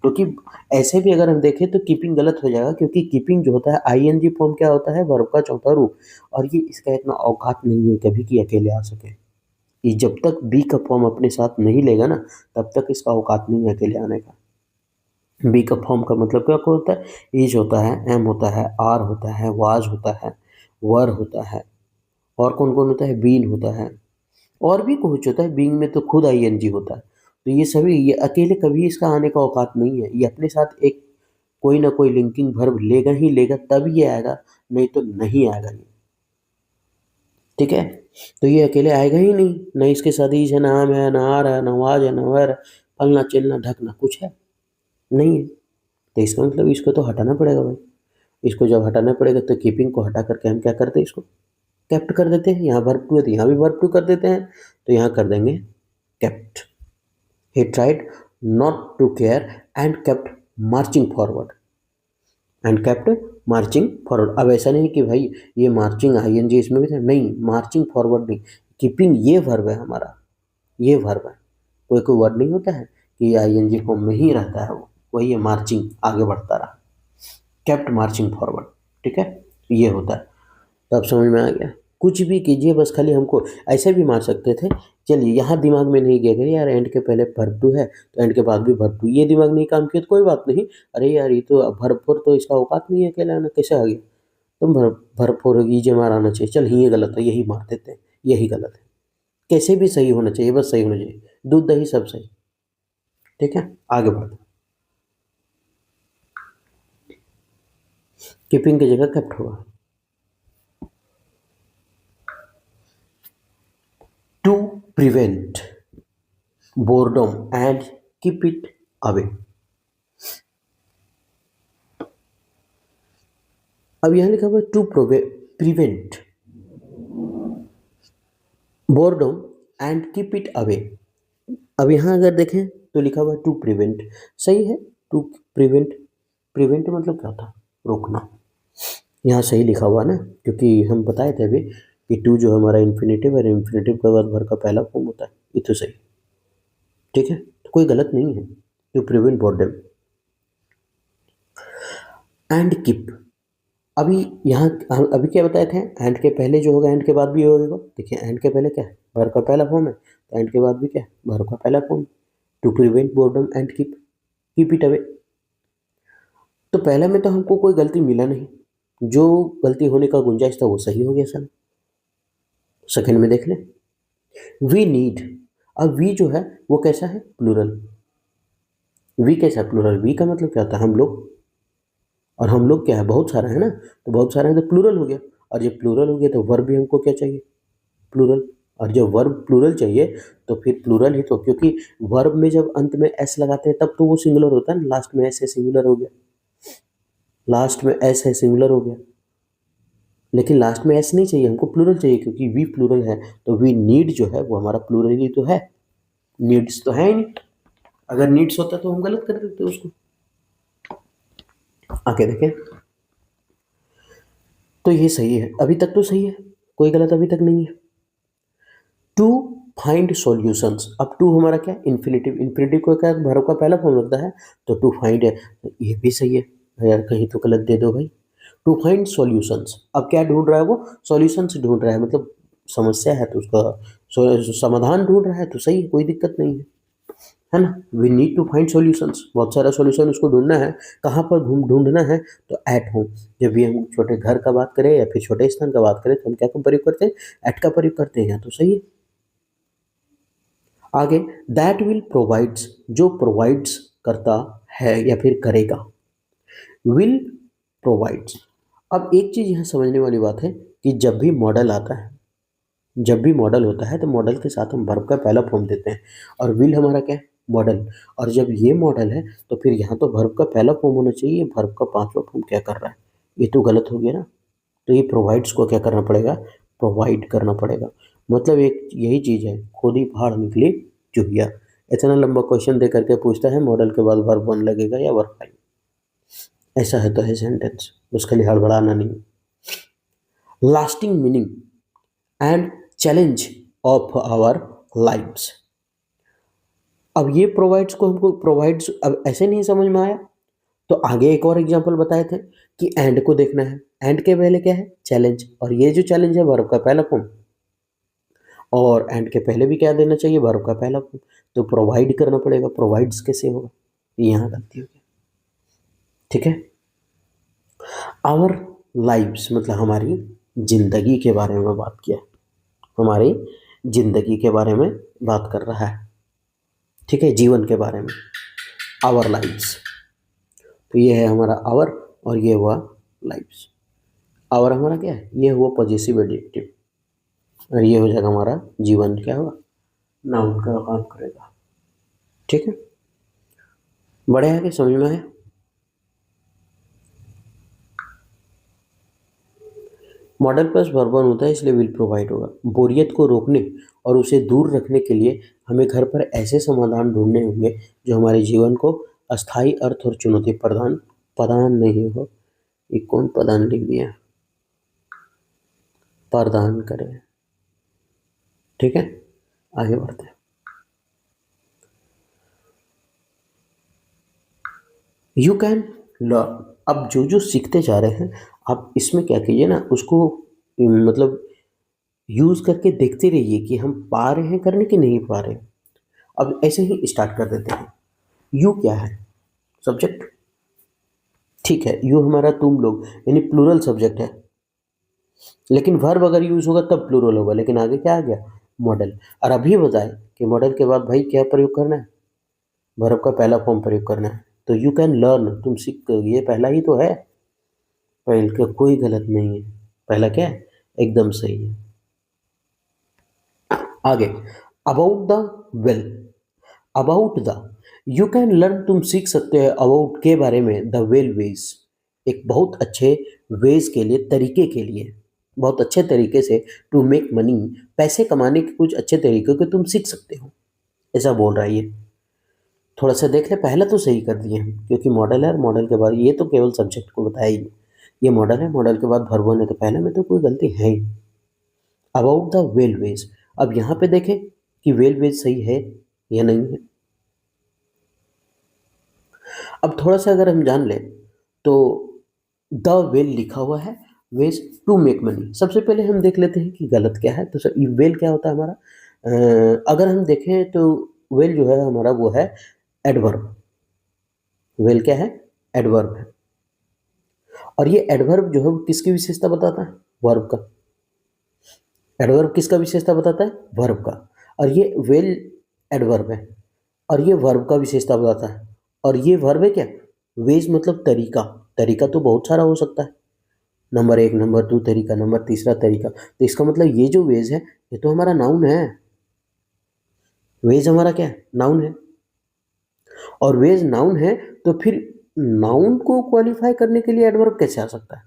क्योंकि ऐसे भी अगर हम देखें तो कीपिंग गलत हो जाएगा, क्योंकि कीपिंग जो होता है आईएनजी फॉर्म क्या होता है, वर्ब का चौथा रूप। और ये इसका इतना औकात नहीं है कभी कि अकेले आ सके, ये जब तक बी का फॉर्म अपने साथ नहीं लेगा ना, तब तक इसका औकात नहीं है अकेले आने का। बी का फॉर्म का मतलब क्या होता है, इज होता है, एम होता है, आर होता है, वाज होता है, वर होता है, और कौन कौन होता है, बीन होता है, और भी कुछ होता है। बीइंग में तो खुद आईएनजी होता है। तो ये सभी, ये अकेले कभी इसका आने का औकात नहीं है, ये अपने साथ एक कोई ना कोई लिंकिंग वर्ब लेगा ही लेगा, तब ये आएगा, नहीं तो नहीं आएगा ये। ठीक है, तो ये अकेले आएगा ही नहीं, न इसके साथ इज है, नाम है, ना आर है, ना वाज है, ना वर है, फलना चिलना ढकना कुछ है नहीं है। तो इसका मतलब इसको तो हटाना पड़ेगा भाई। इसको जब हटाना पड़ेगा तो कीपिंग को हटा करके हम क्या करते हैं, इसको केप्ट कर देते हैं। यहाँ वर्ब टू है तो यहाँ भी वर्ब टू कर देते हैं, तो यहाँ कर देंगे kept. He tried not to care and kept marching forward, and kept marching forward. अब ऐसा नहीं कि भाई ये मार्चिंग आईएनजी इसमें भी था, नहीं, मार्चिंग फॉरवर्ड नहीं, कीपिंग ये वर्ब है हमारा, ये वर्ब है। कोई कोई वर्ड नहीं होता है कि आईएनजी फॉर्म में ही रहता है, वो वही है मार्चिंग, आगे बढ़ता रहा, केप्ट मार्चिंग फॉरवर्ड। ठीक है, ये होता है। तो अब समझ में आ गया। कुछ भी कीजिए, बस खाली हमको ऐसे भी मार सकते थे। चलिए यहाँ दिमाग में नहीं गया, यार एंड के पहले वर्ब टू है तो एंड के बाद भी वर्ब टू, ये दिमाग नहीं काम किया तो कोई बात नहीं। अरे यार ये तो वर्ब फोर, तो इसका औकात नहीं है अकेला आना, कैसे आ गया, तो वर्ब फोर ये मार आना चाहिए, चल ये गलत है, यही मार देते हैं, यही गलत है। कैसे भी सही होना चाहिए, बस सही होना चाहिए, दूध दही सब सही। ठीक है, आगे बढ़ते। कीपिंग की जगह केप्ट हुआ। Prevent boredom and keep it away. अब यहां लिखा हुआ है to prevent boredom and keep it away. अब यहाँ अगर देखें तो लिखा हुआ है टू प्रिवेंट, सही है। टू प्रिवेंट, प्रिवेंट मतलब क्या था, रोकना। यहाँ सही लिखा हुआ ना, क्योंकि हम बताए थे अभी कि टू जो हमारा इन्फिनेटिव है, इन्फिनेटिव का बाद वर्ब का पहला फॉर्म होता है, ये तो सही, ठीक है, तो कोई गलत नहीं है। To prevent boredom and keep. अभी यहाँ हम अभी क्या बताए थे, एंड के पहले जो होगा एंड के बाद भी होगा। देखिए एंड के पहले क्या है, वर्ब का पहला फॉर्म है, तो एंड के बाद भी क्या है, वर्ब का पहला form. To prevent boredom and keep it away. तो पहले में तो हमको कोई गलती मिला नहीं, जो गलती होने का गुंजाइश था वो सही हो गया सर। सेकंड में देख लें, वी नीड। अब वी जो है वो कैसा है, प्लूरल। वी कैसा है, प्लूरल। वी का मतलब क्या होता है, हम लोग। और हम लोग क्या है, बहुत सारा है ना, तो बहुत सारा है तो प्लूरल हो गया। और जब प्लूरल हो गया तो वर्ब भी हमको क्या चाहिए, प्लूरल। और जब वर्ब प्लूरल चाहिए तो फिर प्लूरल ही तो, क्योंकि वर्ब में जब अंत में एस लगाते हैं तब तो वो सिंगुलर होता है ना, लास्ट में एस है, सिंगुलर हो गया। लास्ट में एस है, सिंगुलर हो गया। लेकिन लास्ट में एस नहीं चाहिए, हमको प्लूरल चाहिए, क्योंकि वी प्लूरल है। तो वी नीड जो है वो हमारा प्लूरल ही तो है, नीड्स तो है ही नहीं। अगर नीड्स होता तो हम गलत कर देते उसको। आगे देखें, तो ये सही है, अभी तक तो सही है, कोई गलत अभी तक नहीं है। To find solutions. अब टू हमारा क्या, इन्फिनेटिव। इन्फिनेटिव को क्या वर्ब का पहला फॉर्म लगता है, तो टू फाइंड है, तो ये भी सही है यार, कहीं तो गलत दे दो भाई। टू फाइंड सॉल्यूशंस, अब क्या ढूंढ रहा है वो, सॉल्यूशंस ढूंढ रहा है, मतलब समस्या है तो उसका समाधान ढूंढ रहा है, तो सही है, कोई दिक्कत नहीं है ना। We need to find solutions, बहुत सारा सॉल्यूशन उसको ढूंढना है। कहाँ पर ढूंढना है, तो एट होम। जब भी हम छोटे घर का बात करें या फिर छोटे स्थान का बात करें तो हम क्या का प्रयोग करते हैं, एट का प्रयोग करते हैं, तो सही है। आगे, दैट विल प्रोवाइड्स, जो प्रोवाइड्स करता है या फिर करेगा, विल प्रोवाइड्स। अब एक चीज यहाँ समझने वाली बात है कि जब भी मॉडल आता है, जब भी मॉडल होता है तो मॉडल के साथ हम वर्ब का पहला फॉर्म देते हैं, और विल हमारा क्या है, मॉडल। और जब ये मॉडल है तो फिर यहाँ तो वर्ब का पहला फॉर्म होना चाहिए, वर्ब का पांचवा फॉर्म क्या कर रहा है, ये तो गलत हो गया ना। तो ये प्रोवाइड्स को क्या करना पड़ेगा, प्रोवाइड करना पड़ेगा। मतलब एक यही चीज़ है, खुद ही फाड़ निकली चुहिया। इतना लंबा क्वेश्चन दे करके पूछता है मॉडल के बाद वर्ब वन लगेगा या वर्ब फाइव, ऐसा है तो है सेंटेंस, उसके लिए हड़बड़ाना नहीं। Lasting meaning and challenge of our lives. अब ये प्रोवाइड्स को हमको प्रोवाइड्स अब ऐसे नहीं समझ में आया, तो आगे एक और एग्जांपल बताए थे कि एंड को देखना है, एंड के पहले क्या है, चैलेंज, और ये जो चैलेंज है वर्ब का पहला फॉर्म, और एंड के पहले भी क्या देना चाहिए, वर्ब का पहला फॉर्म। तो प्रोवाइड करना पड़ेगा, प्रोवाइड्स कैसे होगा, ये यहाँ गलती हो गई, ठीक है। आवर लाइव्स मतलब हमारी जिंदगी के बारे में बात किया, हमारी जिंदगी के बारे में बात कर रहा है, ठीक है, जीवन के बारे में, आवर लाइव्स। तो ये है हमारा आवर, और ये हुआ लाइव्स। आवर हमारा क्या है, ये हुआ पॉजिटिव एडजेक्टिव, और ये हो जाएगा हमारा जीवन, क्या हुआ, नाउन का काम करेगा, ठीक है। बड़े आगे समझ में आया। मॉडल प्लस वर्ब वन होता है इसलिए विल प्रोवाइड होगा। बोरियत को रोकने और उसे दूर रखने के लिए हमें घर पर ऐसे समाधान ढूंढने होंगे जो हमारे जीवन को अस्थायी अर्थ और चुनौती प्रदान प्रदान नहीं हो। ये कौन प्रदान लिख दिया, प्रदान करें, ठीक है। आगे बढ़ते हैं। You can learn. अब जो जो सीखते जा रहे हैं आप इसमें क्या कीजिए ना, उसको मतलब यूज करके देखते रहिए कि हम पा रहे हैं करने की नहीं पा रहे हैं। अब ऐसे ही स्टार्ट कर देते हैं। यू क्या है, सब्जेक्ट, ठीक है। यू हमारा तुम लोग यानी प्लूरल सब्जेक्ट है, लेकिन वर्ब अगर यूज होगा तब प्लूरल होगा, लेकिन आगे क्या आ गया, मॉडल। और अभी बताए कि मॉडल के बाद भाई क्या प्रयोग करना है, वर्ब का पहला फॉर्म प्रयोग करना है। तो यू कैन लर्न, तुम सीख, ये पहला ही तो है, पहले का कोई गलत नहीं है, पहला क्या है, एकदम सही है। आगे, about the well, about the, you can learn, तुम सीख सकते हो अबाउट के बारे में, द वेल वेज, एक बहुत अच्छे वेज के लिए, तरीके के लिए, बहुत अच्छे तरीके से, टू मेक मनी, पैसे कमाने के कुछ अच्छे तरीके को तुम सीख सकते हो, ऐसा बोल रहा है ये। थोड़ा सा देख ले, पहला तो सही कर दिए हम क्योंकि मॉडल है और मॉडल के बाद ये तो केवल सब्जेक्ट को बताया ही नहीं। ये मॉडल है, मॉडल के बाद वर्ब वन है, तो पहले में तो कोई गलती है ही। अबाउट द वेल वेज, अब यहाँ पे देखें कि वेल वेज सही है या नहीं है। अब थोड़ा सा अगर हम जान लें तो द वेल लिखा हुआ है, वेज टू मेक मनी, सबसे पहले हम देख लेते हैं कि गलत क्या है। तो सर ये वेल क्या होता है हमारा, अगर हम देखें तो वेल जो है हमारा वो है एडवर्ब। वेल क्या है, एडवर्ब है। और ये एडवर्ब जो है वो किसकी विशेषता बताता है, वर्ब का। एडवर्ब किसका विशेषता बताता है, वर्ब का। और ये वेल एडवर्ब है और ये वर्ब का विशेषता बताता है। और ये वर्ब है क्या, वेज मतलब तरीका, तरीका तो बहुत सारा हो सकता है, नंबर एक, नंबर दो तरीका, नंबर तीसरा तरीका। तो इसका मतलब ये जो वेज है ये तो हमारा नाउन है, वेज हमारा क्या है, नाउन है। और वेज नाउन है तो फिर नाउन को क्वालिफाई करने के लिए एडवर्ब कैसे आ सकता है,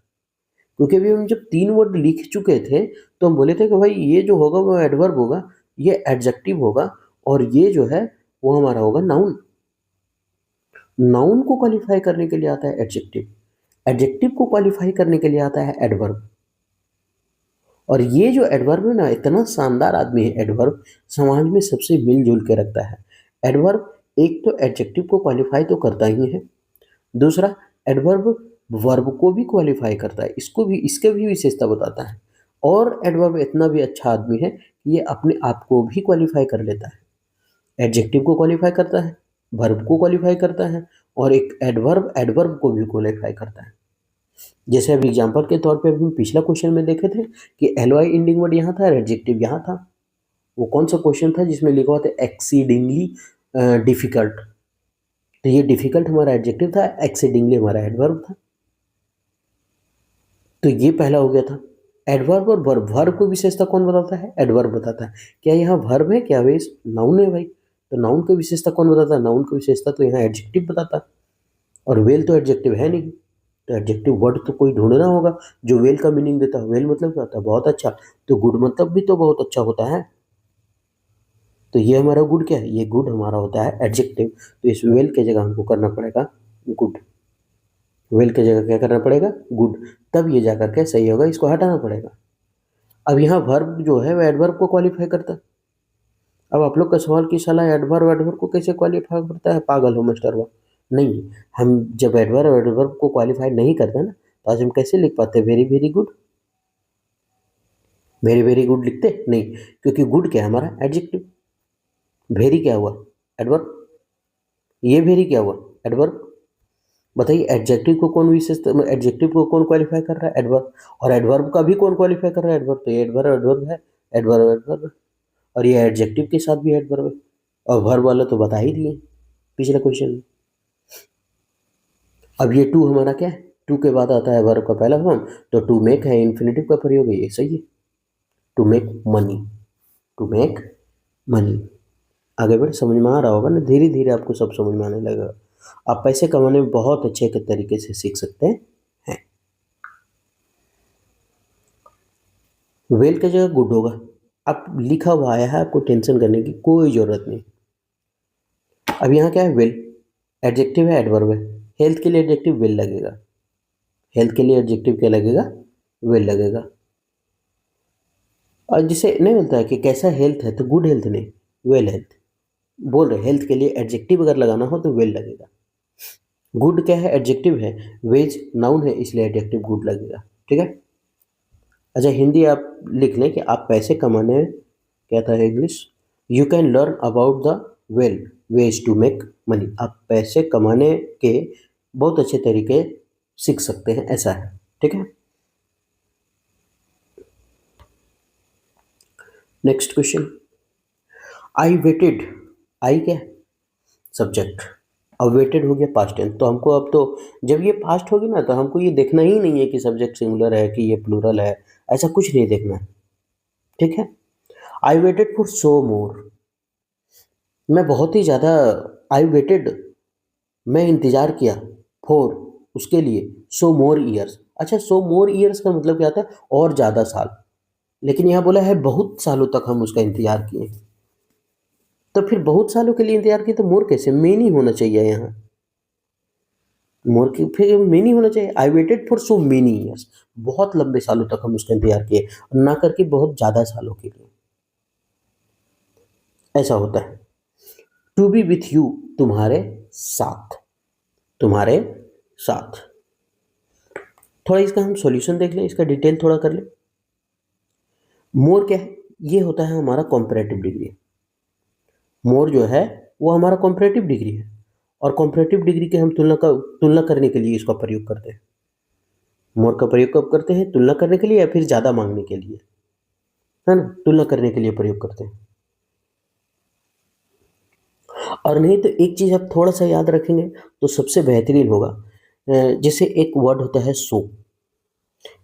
क्योंकि अभी हम जब तीन वर्ड लिख चुके थे तो हम बोले थे कि भाई ये जो होगा वो एडवर्ब होगा, ये एडजेक्टिव होगा और ये जो है वो हमारा होगा नाउन। नाउन को क्वालिफाई करने के लिए आता है एडजेक्टिव, एडजेक्टिव को क्वालिफाई करने के लिए आता है एडवर्ब। और ये जो एडवर्ब है ना, इतना शानदार आदमी है एडवर्ब, समाज में सबसे मिलजुल के रखता है। एडवर्ब एक तो एडजेक्टिव को क्वालिफाई तो करता ही है, दूसरा एडवर्ब वर्ब को भी क्वालिफाई करता है, इसको भी, इसके भी विशेषता बताता है। और एडवर्ब इतना भी अच्छा आदमी है कि ये अपने आप को भी क्वालिफाई कर लेता है, एडजेक्टिव को क्वालिफाई करता है, वर्ब को क्वालिफाई करता है और एक एडवर्ब एडवर्ब को भी क्वालिफाई करता है। जैसे अभी एग्जांपल के तौर पे अभी हम पिछला क्वेश्चन में देखे थे कि एलवाई एंडिंग वर्ड यहाँ था, एडजेक्टिव यहाँ था। वो कौन सा क्वेश्चन था जिसमें लिखा हुआ था एक्सीडिंगली डिफिकल्ट, तो ये डिफिकल्ट हमारा एडजेक्टिव था, एक्सीडिंगली हमारा एडवर्ब था। तो ये पहला हो गया था। एडवर्ब और वर्ब, वर्ब को विशेषता कौन बताता है, एडवर्ब बताता है। क्या यहाँ वर्ब है, क्या वे नाउन है भाई, तो नाउन की विशेषता कौन बताता है, नाउन की विशेषता तो यहाँ एडजेक्टिव बताता है। और वेल तो एडजेक्टिव है नहीं, तो एडजेक्टिव वर्ड तो कोई ढूंढना होगा जो वेल का मीनिंग देता है। वेल मतलब क्या होता है, बहुत अच्छा, तो गुड मतलब भी तो बहुत अच्छा होता है। तो ये हमारा गुड क्या है, ये गुड हमारा होता है एडजेक्टिव, तो इस वेल के जगह हमको करना पड़ेगा गुड, वेल की जगह क्या करना पड़ेगा, गुड, तब ये जाकर के सही होगा, इसको हटाना पड़ेगा। अब यहाँ वर्ब जो है वो एडवर्ब को क्वालिफाई करता है। अब आप लोग का सवाल कि साला एडवर्ब एडवर्ब को कैसे क्वालिफाई करता है, पागल हो मास्टर वो, नहीं, हम जब एडवर्ब एडवर्ब को क्वालिफाई नहीं करते ना तो आज हम कैसे लिख पाते very very good, very very good लिखते नहीं, क्योंकि गुड क्या है हमारा एडजेक्टिव, वेरी क्या हुआ एडवर्ब, ये वेरी क्या हुआ एडवर्ब। बताइए एडजेक्टिव को कौन विशेष, एडजेक्टिव को कौन क्वालिफाई कर रहा है, एडवर्ब, और एडवर्ब का भी कौन क्वालिफाई कर रहा है, एडवर्ब, तो ये एडवर्ब एडवर्ब है, एडवर्ब एडवर्ब, और ये एडजेक्टिव के साथ भी एडवर्ब है। और वर्ब वाला तो बता ही दिए पिछले क्वेश्चन में। अब ये टू हमारा क्या है, टू के बाद आता है वर्ब का पहला फॉर्म, तो टू मेक है, इन्फिनेटिव का प्रयोग है, ये सही है, to make money, to make money. आगे बढ़, समझ में आ रहा होगा ना, धीरे धीरे आपको सब समझ में आने लगेगा, आप पैसे कमाने में बहुत अच्छे के तरीके से सीख सकते हैं। वेल की जगह गुड होगा, अब लिखा हुआ आया है, आपको टेंशन करने की कोई ज़रूरत नहीं। अब यहाँ क्या है, वेल एडजेक्टिव है, एडवर्ब है, हेल्थ के लिए एडजेक्टिव वेल लगेगा, हेल्थ के लिए एडजेक्टिव क्या लगेगा, वेल लगेगा। और जिसे नहीं मिलता है कि कैसा हेल्थ है, तो गुड हेल्थ नहीं, वेल हेल्थ बोल रहे, हेल्थ के लिए एडजेक्टिव अगर लगाना हो तो वेल लगेगा। गुड क्या है, एडजेक्टिव है, वेज नाउन है, इसलिए एडजेक्टिव गुड लगेगा, ठीक है। अच्छा हिंदी आप लिख लें कि आप पैसे कमाने, क्या था English, you can learn about the well ways to make money, आप पैसे कमाने के बहुत अच्छे तरीके सीख सकते हैं, ऐसा है, ठीक है। नेक्स्ट क्वेश्चन, आई वेटेड, आई क्या सब्जेक्ट, अब वेटेड हो गया पास्ट टेंस, तो हमको अब तो जब ये पास्ट होगी ना तो हमको ये देखना ही नहीं है कि सब्जेक्ट सिंगुलर है कि ये प्लूरल है, ऐसा कुछ नहीं देखना है, ठीक है। आई वेटेड फॉर सो मोर, मैं बहुत ही ज़्यादा आई वेटेड, मैं इंतज़ार किया फॉर, उसके लिए, सो मोर ईयर्स। अच्छा, सो मोर ईयर्स का मतलब क्या था? और ज़्यादा साल। लेकिन यहाँ बोला है बहुत सालों तक हम उसका इंतज़ार किए। तो फिर बहुत सालों के लिए इंतज़ार किए तो मोर कैसे? मेनी होना चाहिए यहाँ। मोर की फिर मेनी होना चाहिए। I waited for so many years. बहुत लंबे सालों तक हम उसका इंतज़ार किए, ना करके बहुत ज़्यादा सालों के लिए। ऐसा होता है। टू बी विथ यू, तुम्हारे साथ, तुम्हारे साथ। थोड़ा इसका हम सॉल्यूशन देख लें, इसका डिटेल थोड़ा कर लें। मोर क्या है? ये होता है हमारा कंपैरेटिव डिग्री। मोर जो है वो हमारा कंपैरेटिव डिग्री है, और कंपैरेटिव डिग्री के हम तुलना करने के लिए इसका प्रयोग करते हैं। मोर का प्रयोग कब करते हैं? तुलना करने के लिए या फिर ज़्यादा मांगने के लिए, है ना? तुलना करने के लिए प्रयोग करते हैं। और नहीं तो एक चीज़ आप थोड़ा सा याद रखेंगे तो सबसे बेहतरीन होगा। जैसे एक वर्ड होता है सो,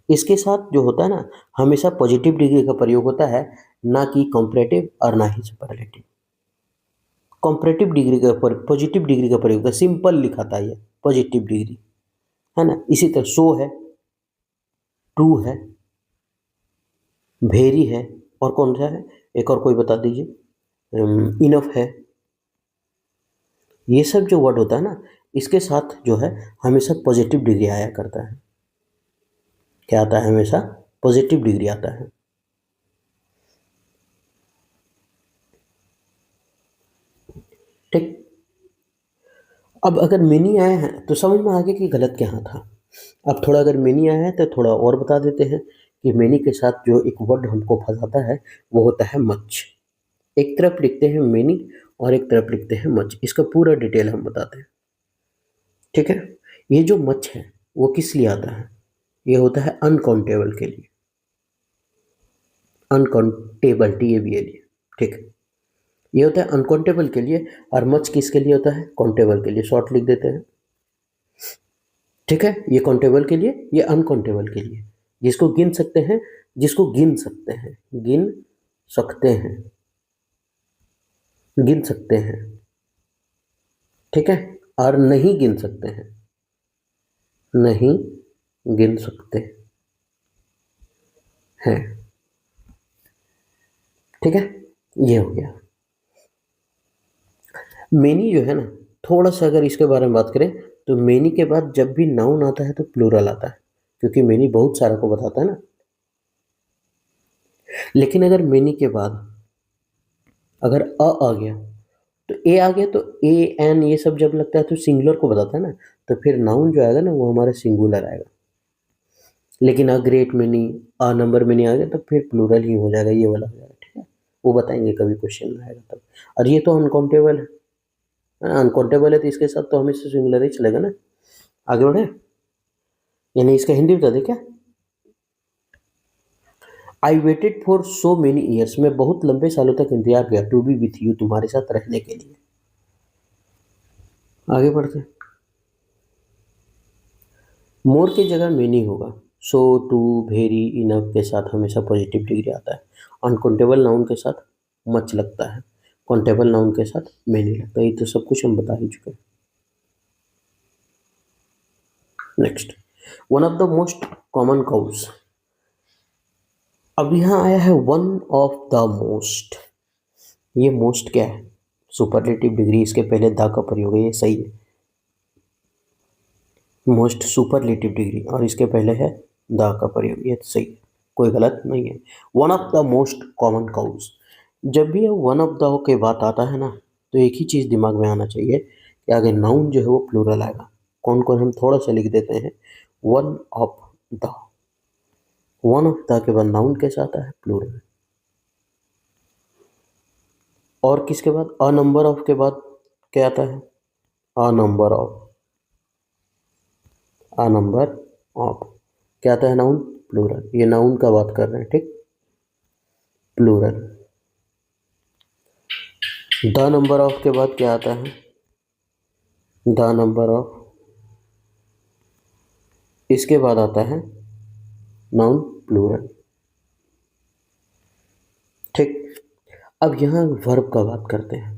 इसके साथ जो होता है ना, हमेशा पॉजिटिव डिग्री का प्रयोग होता है, ना कि कंपैरेटिव और ना ही सुपरलेटिव। कंपैरेटिव डिग्री का पॉजिटिव डिग्री का प्रयोग होता है, सिंपल लिखा था ये पॉजिटिव डिग्री, है ना? इसी तरह सो है, ट्रू है, वेरी है, और कौन सा है? एक और कोई बता दीजिए। इनफ है। ये सब जो वर्ड होता है ना, इसके साथ जो है हमेशा पॉजिटिव डिग्री आया करता है। क्या आता है? हमेशा पॉजिटिव डिग्री आता है। ठीक। अब अगर मेनी आया है तो समझ में आ गया कि गलत क्या था। अब थोड़ा अगर मेनी आया है तो थोड़ा और बता देते हैं कि मेनी के साथ जो एक वर्ड हमको फंसाता है वो होता है मच। एक तरफ लिखते हैं मेनी और एक तरफ लिखते हैं मच, इसका पूरा डिटेल हम बताते हैं। ठीक है। ये जो मच है वो किस लिए आता है? ये होता है अनकाउंटेबल के लिए। Uncountable, TABL। ठीक है। ये होता है अनकाउंटेबल के लिए, और मच किसके लिए होता है? काउंटेबल के लिए। शॉर्ट लिख देते हैं। ठीक है। ये काउंटेबल के लिए, ये अनकाउंटेबल के लिए। जिसको गिन सकते हैं, जिसको गिन सकते हैं, गिन सकते हैं, गिन सकते हैं। ठीक है। और नहीं गिन सकते हैं, नहीं गिन सकते हैं। ठीक है। ये हो गया। मेनी जो है ना, थोड़ा सा अगर इसके बारे में बात करें तो मेनी के बाद जब भी नाउन आता है तो प्लूरल आता है, क्योंकि मेनी बहुत सारा को बताता है ना। लेकिन अगर मेनी के बाद अगर आ गया तो ए आ गया, तो ए एन ये सब जब लगता है तो सिंगुलर को बताता है ना, तो फिर नाउन जो आएगा ना वो हमारा सिंगुलर आएगा। लेकिन a great many, a number many आ गया तो फिर प्लूरल ही हो जाएगा, ये वाला हो जाएगा। ठीक है। वो बताएंगे कभी क्वेश्चन में आएगा तब। और ये तो अनकाउंटेबल है। अनकाउंटेबल है तो इसके साथ तो हमेशा सिंगुलर ही चलेगा ना। आगे बढ़े, यानी इसका हिंदी बता दे क्या? I waited for so many years, मैं बहुत लंबे सालों तक इंतजार किया, टू बी विथ यू, तुम्हारे साथ रहने के लिए। आगे बढ़ते हैं। मोर की जगह मेनी होगा। सो, टू, वेरी, इनफ के साथ हमेशा पॉजिटिव डिग्री आता है। अनकाउंटेबल नाउन के साथ मच लगता है, काउंटेबल नाउन के साथ मेनी लगता है। ये तो सब कुछ हम बता ही चुके हैं। Next, one of the most common cause. अब यहाँ आया है वन ऑफ द मोस्ट। ये मोस्ट क्या है? सुपरलेटिव डिग्री, इसके पहले द का प्रयोग है, ये सही है। मोस्ट सुपरलेटिव डिग्री, और इसके पहले है द का प्रयोग, ये सही है, कोई गलत नहीं है। One of the most common cause. जब भी वन ऑफ द के बात आता है ना, तो एक ही चीज़ दिमाग में आना चाहिए कि आगे नाउन जो है वो प्लूरल आएगा। कौन कौन, हम थोड़ा सा लिख देते हैं। One of the, one of the के बाद नाउन कैसे आता है? प्लूरल। और किसके बाद? अ नंबर ऑफ के बाद क्या आता है? A number of, a number of क्या आता है? Noun, plural. ये नाउन का बात कर रहे हैं, ठीक, प्लूरल। द नंबर ऑफ के बाद क्या आता है? The number of. इसके बाद आता है नाउन, प्लूरल। ठीक। अब यहाँ वर्ब का बात करते हैं।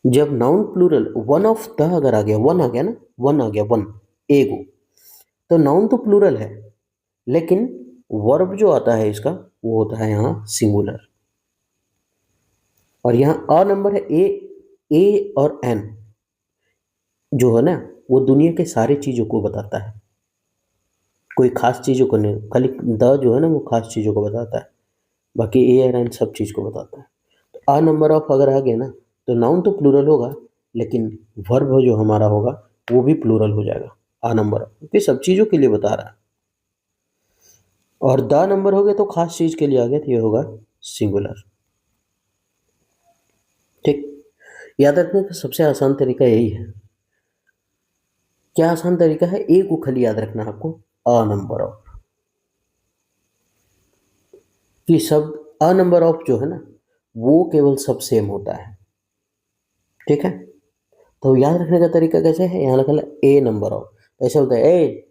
जब noun plural one of the अगर आ गया, वन आ गया ना, वन आ गया, वन, एगो, तो नाउन तो प्लूरल है, लेकिन वर्ब जो आता है इसका वो होता है यहाँ सिंगुलर। और यहाँ अ नंबर है, ए और एन जो है ना वो दुनिया के सारे चीजों को बताता है, कोई खास चीजों को नहीं, खाली द जो है ना वो खास चीजों को बताता है, बाकी ए और एन सब चीज को बताता है। तो आ नंबर ऑफ अगर आ गया ना तो नाउन तो प्लूरल होगा, लेकिन वर्ब जो हमारा होगा वो भी प्लूरल हो जाएगा, आ नंबर ऑफ, क्योंकि सब चीजों के लिए बता रहा है। और द नंबर हो गया तो खास चीज के लिए आ गया, तो ये होगा सिंगुलर। ठीक, याद रखने का सबसे आसान तरीका यही है। क्या आसान तरीका है? ए को खाली याद रखना है आपको, अ नंबर ऑफ, कि सब अ नंबर ऑफ जो है ना वो केवल सब सेम होता है। ठीक है, तो याद रखने का तरीका कैसे है? यहाँ लिखा है ए नंबर ऑफ, ऐसे होता है ए,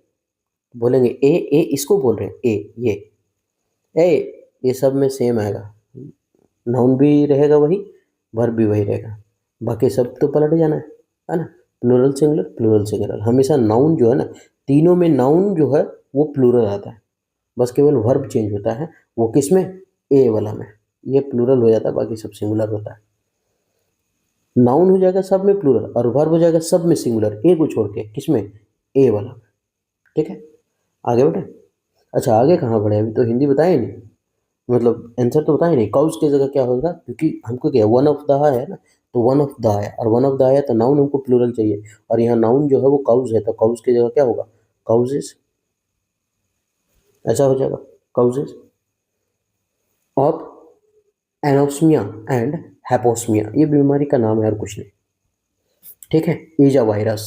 बोलेंगे ए इसको बोल रहे हैं ए, ये ए, ये सब में सेम आएगा, नाउन भी रहेगा वही, वर्ब भी वही रहेगा, बाकी सब तो पलट जाना है ना। प्लूरल सिंगुलर प्लूरल सिंगुलर, हमेशा नाउन जो है ना, तीनों में नाउन जो है वो प्लूरल आता है, बस केवल वर्ब चेंज होता है, वो किस में? ए वाला में, ये प्लूरल हो जाता है, बाकी सब सिंगुलर होता है। नाउन हो जाएगा सब में प्लूरल और वर्ब हो जाएगा सब में सिंगुलर, ए को छोड़ के, किसमें? ए वाला में। ठीक है, आगे बढ़े। अच्छा, आगे कहाँ बढ़े? अभी तो हिंदी बताए नहीं, मतलब आंसर तो बताए नहीं, काउज की जगह क्या होगा, क्योंकि हमको क्या वन ऑफ द है ना, तो वन ऑफ द आया, और वन ऑफ द आया तो नाउन हमको प्लूरल चाहिए, और यहाँ नाउन जो है वो काउज है, तो काउज की जगह क्या होगा? काउजेस, ऐसा हो जाएगा, काउजेस ऑफ एनोस्मिया एंड हैपोस्मिया, ये बीमारी का नाम है और कुछ नहीं। ठीक है, ईजा वायरस।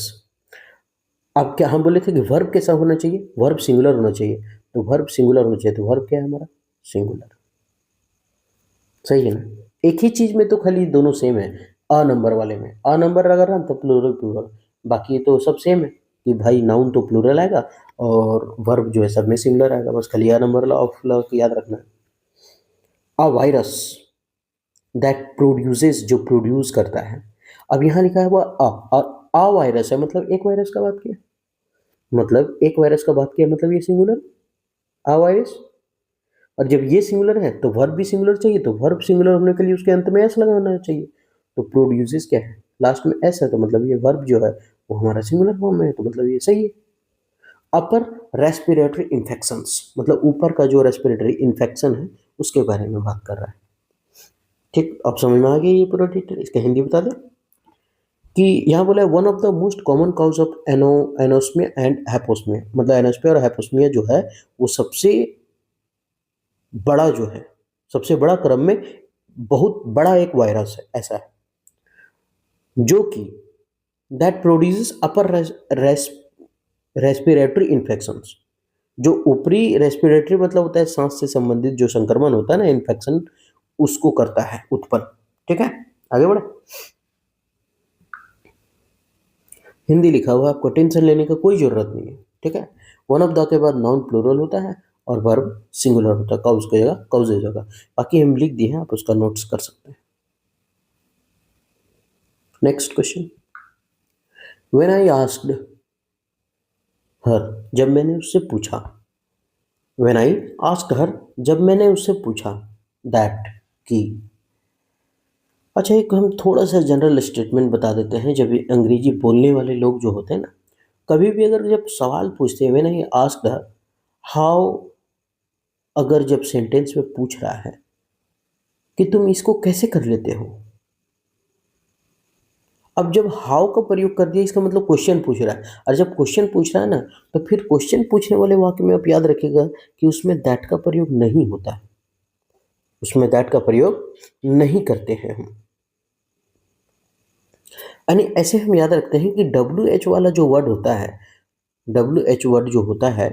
अब क्या हम बोले थे कि वर्ब कैसा होना चाहिए? वर्ब सिंगुलर होना चाहिए, तो वर्ब सिंगुलर होना चाहिए, तो वर्ब क्या है हमारा? सिंगुलर। सही है ना? एक ही चीज में तो खाली दोनों सेम है, अ नंबर वाले में अ नंबर अगर ना तो प्लूरल प्लूरल, बाकी तो सब सेम है, कि भाई नाउन तो प्लूरल आएगा और वर्ब जो है सब में सिंगुलर आएगा, बस खाली अ नंबर ऑफ याद रखना है। अ वायरस दैट प्रोड्यूसेस, जो प्रोड्यूस करता है। अब यहाँ लिखा है वो और अ वायरस है, मतलब एक वायरस का बात किया, मतलब एक वायरस का बात किया, मतलब ये सिंगुलर, अ वायरस। और जब ये सिंगुलर है तो वर्ब भी सिंगुलर चाहिए, तो वर्ब सिंगुलर होने के लिए उसके अंत में एस लगाना चाहिए, तो प्रोड्यूसेस क्या है? लास्ट में एस है, तो मतलब ये वर्ब जो है वो हमारा सिंगुलर फॉर्म में है, तो मतलब ये सही है। अपर रेस्पिरेटरी इन्फेक्शंस, मतलब ऊपर का जो रेस्पिरेटरी इन्फेक्शन है उसके बारे में बात कर रहा है। ठीक, अब समझ में आ गई ये पूरा डिटेल, इसका हिंदी बता दें कि यहाँ बोला है one of the most common cause of anosmia and hyposmia, मतलब एनोस्मिया और हैपोस्मिया जो है वो सबसे बड़ा जो है, सबसे बड़ा क्रम में बहुत बड़ा एक वायरस है, ऐसा है, जो कि that produces upper respiratory infections, जो ऊपरी रेस्पिरेटरी मतलब होता है सांस से संबंधित जो संक्रमण होता है ना, इन्फेक्शन, उसको करता है उत्पन्न। ठीक है, आगे बढ़े। हिंदी लिखा हुआ, आपको टेंशन लेने का कोई जरूरत नहीं है। ठीक है, वन ऑफ द के बाद नाउन प्लूरल होता है और वर्ब सिंगुलर होता है, काउज की जगह काउजेज होगा, बाकी हम लिख दिए हैं, आप उसका नोट्स कर सकते हैं। Next question, when I asked her, जब मैंने उससे पूछा, व्हेन आई आस्क्ड हर, जब मैंने उससे पूछा, दैट, की। अच्छा, एक हम थोड़ा सा जनरल स्टेटमेंट बता देते हैं, जब ये अंग्रेजी बोलने वाले लोग जो होते हैं ना, कभी भी अगर जब सवाल पूछते हैं, when I asked her how, अगर जब सेंटेंस में पूछ रहा है कि तुम इसको कैसे कर लेते हो, अब जब हाउ का प्रयोग कर दिया इसका मतलब क्वेश्चन पूछ रहा है, और जब क्वेश्चन पूछ रहा है ना तो फिर क्वेश्चन पूछने वाले वाक्य में आप याद रखिएगा कि उसमें दैट का प्रयोग नहीं होता है, उसमें दैट का प्रयोग नहीं करते हैं हम, यानी ऐसे हम याद रखते हैं कि डब्ल्यू एच वाला जो वर्ड होता है, डब्ल्यू एच वर्ड जो होता है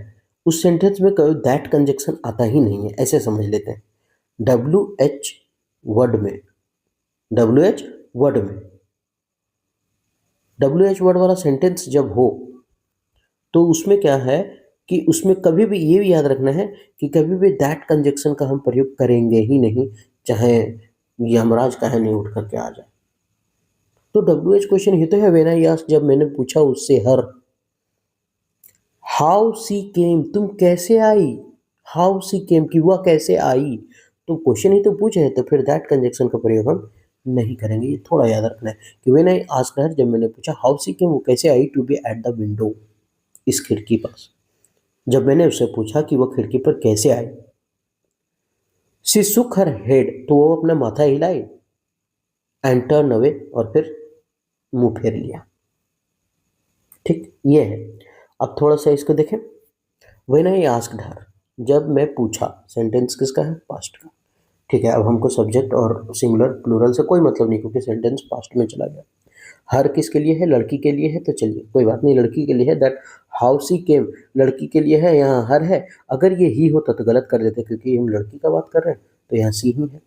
उस सेंटेंस में कभी दैट कंजक्शन आता ही नहीं है, ऐसे समझ लेते हैं। डब्ल्यू एच वर्ड में, डब्ल्यू एच वर्ड में, डब्ल्यू एच वर्ड वाला सेंटेंस जब हो तो उसमें क्या है कि उसमें कभी भी ये भी याद रखना है कि कभी भी दैट कंजक्शन का हम प्रयोग करेंगे ही नहीं, चाहे यमराज काहे नहीं उठ करके आ जाए। तो WH क्वेश्चन ही तो है व्हेन आई आस्क्ड, जब मैंने पूछा उससे हर हाउ सी केम, तुम कैसे आई, हाउ सी केम कि वह कैसे आई, तो क्वेश्चन ही तो पूछे है, तो फिर दैट कंजक्शन का प्रयोग हम नहीं करेंगे। ये थोड़ा याद रखना है कि व्हेन आई आस्क्ड हर, जब मैंने पूछा हाउ सी केम वो कैसे आई to be at the window, इस खिड़की पास, जब मैंने उससे पूछा कि वह खिड़की पर कैसे आई। शी शुक हर हेड, तो वो अपना माथा हिलाई, एंड टर्न अवे, और फिर मुंह फेर लिया। ठीक, ये है। अब थोड़ा सा इसको देखें। व्हेन आई आस्क्ड हर, जब मैं पूछा, सेंटेंस किसका है, पास्ट का। ठीक है, अब हमको सब्जेक्ट और सिंगुलर प्लूरल से कोई मतलब नहीं, क्योंकि सेंटेंस पास्ट में चला गया। हर किसके लिए है, लड़की के लिए है, तो चलिए कोई बात नहीं, लड़की के लिए है। दैट हाउ सी केम लड़की के लिए है, यहाँ हर है। अगर ये ही होता तो गलत कर देते, क्योंकि हम लड़की का बात कर रहे हैं, तो यहाँ सी ही है।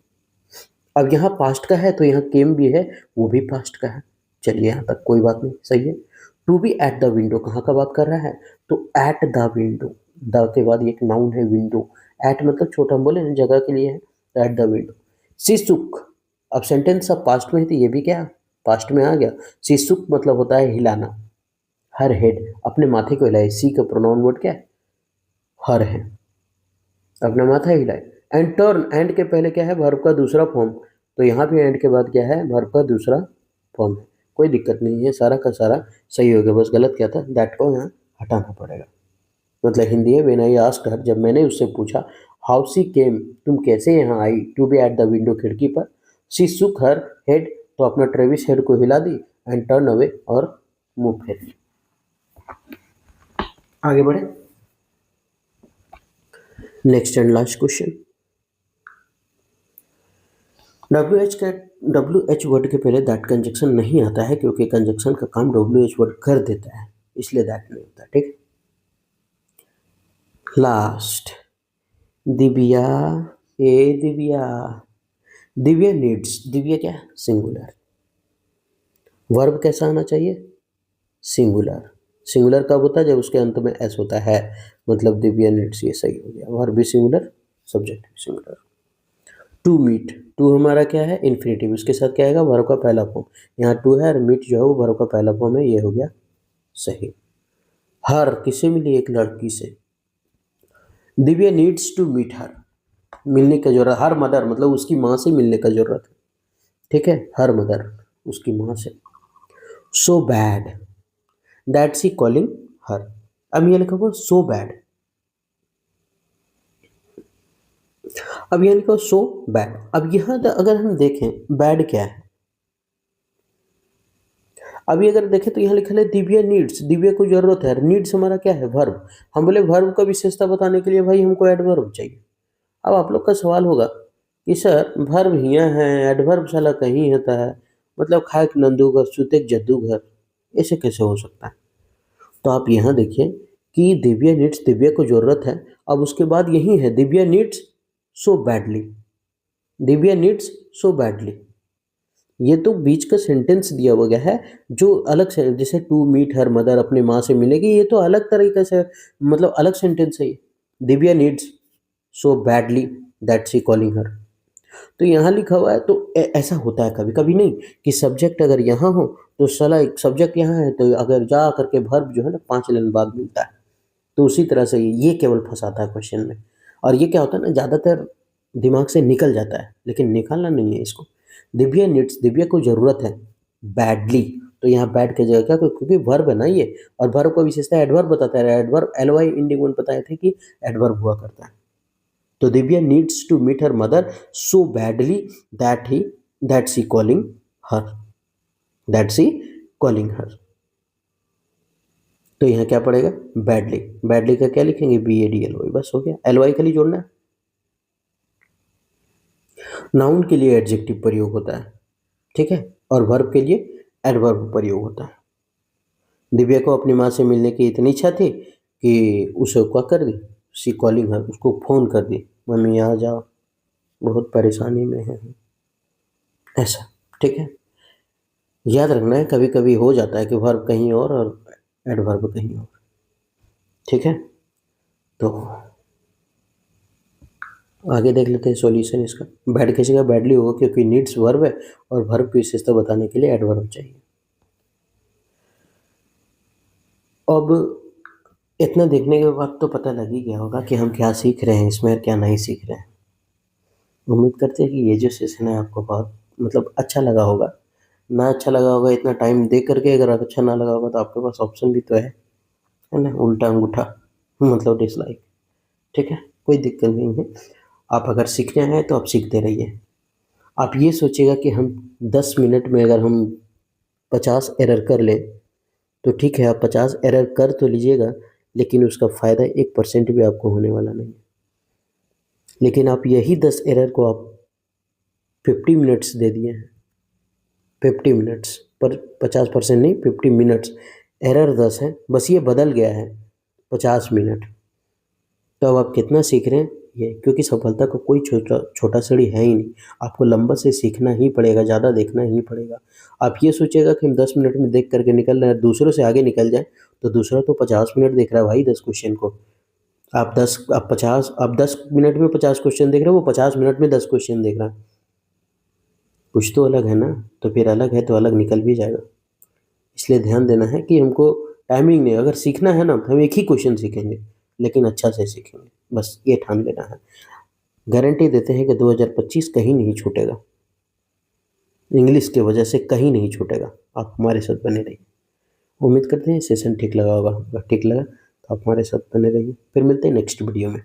अब यहाँ पास्ट का है, तो यहाँ केम भी है, वो भी पास्ट का है। चलिए यहाँ तक कोई बात नहीं, सही है। To be at the window कहाँ का बात कर रहा है, तो एट द विंडो, द के बाद एक नाउन है विंडो, एट मतलब छोटा, हम बोले ना जगह के लिए है, तो एट द विंडो। सी सुक, अब सेंटेंस अब पास्ट में है, तो ये भी क्या पास्ट में आ गया। सी सुक मतलब होता है हिलाना, हर हेड, अपने माथे को हिलाए। सी का प्रोनाउन वर्ड क्या है, हर है, अपना माथा हिलाए। एंड टर्न, एंड के पहले क्या है, वर्ब का दूसरा फॉर्म, तो यहाँ भी एंड के बाद क्या है, वर्ब का दूसरा फॉर्म है। कोई दिक्कत नहीं है, सारा का सारा सही हो गया, बस गलत क्या था, दैट को यहाँ हटाना पड़ेगा। मतलब हिंदी है, व्हेन आई आस्क्ड हर, जब मैंने उससे पूछा, हाउ सी केम तुम कैसे यहाँ आई, to be at the window खिड़की पर। सी सुक हर हेड, तो अपना ट्रेविस हेड को हिला दी, एंड टर्न अवे, और मुंह फेर ली। आगे बढ़े, next and last question. WH word के पहले दैट कंजक्शन नहीं आता है, क्योंकि कंजक्शन का काम WH वर्ड कर देता है, इसलिए दैट नहीं होता। ठीक, लास्ट, दिव्या, ए दिव्या, दिव्या नीड्स, दिव्या क्या, सिंगुलर। वर्ब कैसा आना चाहिए, सिंगुलर। सिंगुलर कब होता है, जब उसके अंत में एस होता है, मतलब दिव्या नीड्स, ये सही हो गया। वर्ब भी सिंगुलर, सब्जेक्ट भी सिंगुलर। टू मीट, टू हमारा क्या है, इन्फिनेटिव, उसके साथ क्या आएगा, वर्ब का पहला फॉर्म। यहाँ टू है, और मीट जो है वो वर्ब का पहला फॉर्म है, ये हो गया सही। हर किसे मिली, एक लड़की से। Divya needs to meet her, मिलने का जरूरत, हर मदर मतलब उसकी माँ से मिलने का जरूरत है। ठीक है, हर मदर उसकी माँ से। So bad, that she calling her, अब ये लिखा हुआ सो बैड, अब ये लिखा सो बैड। अब यहाँ अगर हम देखें बैड क्या है, अभी अगर देखें तो यहाँ लिखा है दिव्या नीड्स, दिव्या को जरूरत है, नीड्स हमारा क्या है, वर्ब। हम बोले वर्ब का विशेषता बताने के लिए भाई हमको एडवर्ब चाहिए। अब आप लोग का सवाल होगा कि सर वर्ब हियाँ है, एडवर्ब साला कहीं होता है, मतलब खाए नंदू घर सुते जद्दू घर, ऐसे कैसे हो सकता है। तो आप यहाँ देखिए कि दिव्या नीड्स, दिव्या को जरूरत है, अब उसके बाद यही है, Divya needs so badly, Divya needs so badly. ये तो बीच का सेंटेंस दिया हुआ गया है, जो अलग से, जैसे टू मीट हर मदर, अपने माँ से मिलेगी, ये तो अलग तरीके से, मतलब अलग सेंटेंस है ये। Divya needs so badly that she calling her, तो यहाँ लिखा हुआ है, तो ऐसा होता है कभी कभी, नहीं कि सब्जेक्ट अगर यहाँ हो तो साला एक सब्जेक्ट यहाँ है, तो अगर जा करके वर्ब जो है ना 5 लाइन बाद मिलता है, तो उसी तरह से ये केवल फंसाता है क्वेश्चन में। और ये क्या होता है ना, ज़्यादातर दिमाग से निकल जाता है, लेकिन निकालना नहीं है इसको। दिव्या नीड्स, दिव्या को ज़रूरत है, बैडली, तो यहाँ बैड की जगह क्या, क्योंकि वर्ब है ना ये, और वर्ब का विशेषता एडवर्ब बताता है, एडवर्ब LY इंडिगोन बताए थे कि एडवर्ब हुआ करता है। तो Divya needs to meet her mother so badly that she calling her, that she calling her. तो यहाँ क्या पड़ेगा, बैडली, बैडली का क्या लिखेंगे, BADLY, बस हो गया, LY खाली जोड़ना है। नाउन के लिए एडजेक्टिव प्रयोग होता है, ठीक है, और वर्ब के लिए एडवर्ब प्रयोग होता है। दिव्या को अपनी माँ से मिलने की इतनी इच्छा थी कि उसे क्या कर दी, सी कॉलिंग हर, उसको फ़ोन कर दी, मम्मी आ जाओ, बहुत परेशानी में है, ऐसा। ठीक है, याद रखना है, कभी कभी हो जाता है कि वर्ब कहीं और एडवर्ब कहीं और। ठीक है, तो आगे देख लेते हैं सॉल्यूशन इसका। बैड किसी का बैडली होगा क्योंकि नीड्स वर्ब है और वर्ब की विशेषता बताने के लिए एडवर्ब चाहिए। अब इतना देखने के बाद तो पता लग ही गया होगा कि हम क्या सीख रहे हैं इसमें और क्या नहीं सीख रहे हैं। उम्मीद करते हैं कि ये जो सेशन है आपको बहुत मतलब अच्छा लगा होगा। ना अच्छा लगा होगा इतना टाइम दे करके, अगर अच्छा ना लगा होगा तो आपके पास ऑप्शन भी तो है ना, उल्टा अंगूठा मतलब डिसलाइक। ठीक है, कोई दिक्कत नहीं है। आप अगर सीखने आए तो आप सीखते रहिए। आप ये सोचिएगा कि हम 10 मिनट में अगर हम 50 एरर कर लें तो ठीक है, आप 50 एरर कर तो लीजिएगा, लेकिन उसका फ़ायदा 1% भी आपको होने वाला नहीं है। लेकिन आप यही 10 एरर को आप 50 मिनट्स दे दिए हैं, 50 मिनट्स पर 50% नहीं, 50 मिनट्स। एरर 10 है, बस ये बदल गया है 50 मिनट। तो अब आप कितना सीख रहे हैं ये, क्योंकि सफलता का कोई छोटा सीढ़ी है ही नहीं। आपको लंबा से सीखना ही पड़ेगा, ज़्यादा देखना ही पड़ेगा। आप ये सोचिएगा कि हम 10 मिनट में देख करके निकल रहे हैं, दूसरों से आगे निकल जाएँ, तो दूसरा तो 50 मिनट देख रहा है भाई 10 क्वेश्चन को। आप 10 मिनट में 50 क्वेश्चन देख रहे हो, वो 50 मिनट में 10 क्वेश्चन देख रहा है। कुछ तो अलग है ना, तो फिर अलग है तो अलग निकल भी जाएगा। इसलिए ध्यान देना है कि हमको टाइमिंग नहीं, अगर सीखना है ना तो हम एक ही क्वेश्चन सीखेंगे, लेकिन अच्छा से सीखेंगे, बस ये ठान लेना है। गारंटी देते हैं कि 2025 कहीं नहीं छूटेगा, इंग्लिश की वजह से कहीं नहीं छूटेगा। आप हमारे साथ बने रहिए। उम्मीद करते हैं सेशन ठीक लगा होगा, अगर ठीक लगा तो आप हमारे साथ बने रहिए। फिर मिलते हैं नेक्स्ट वीडियो में।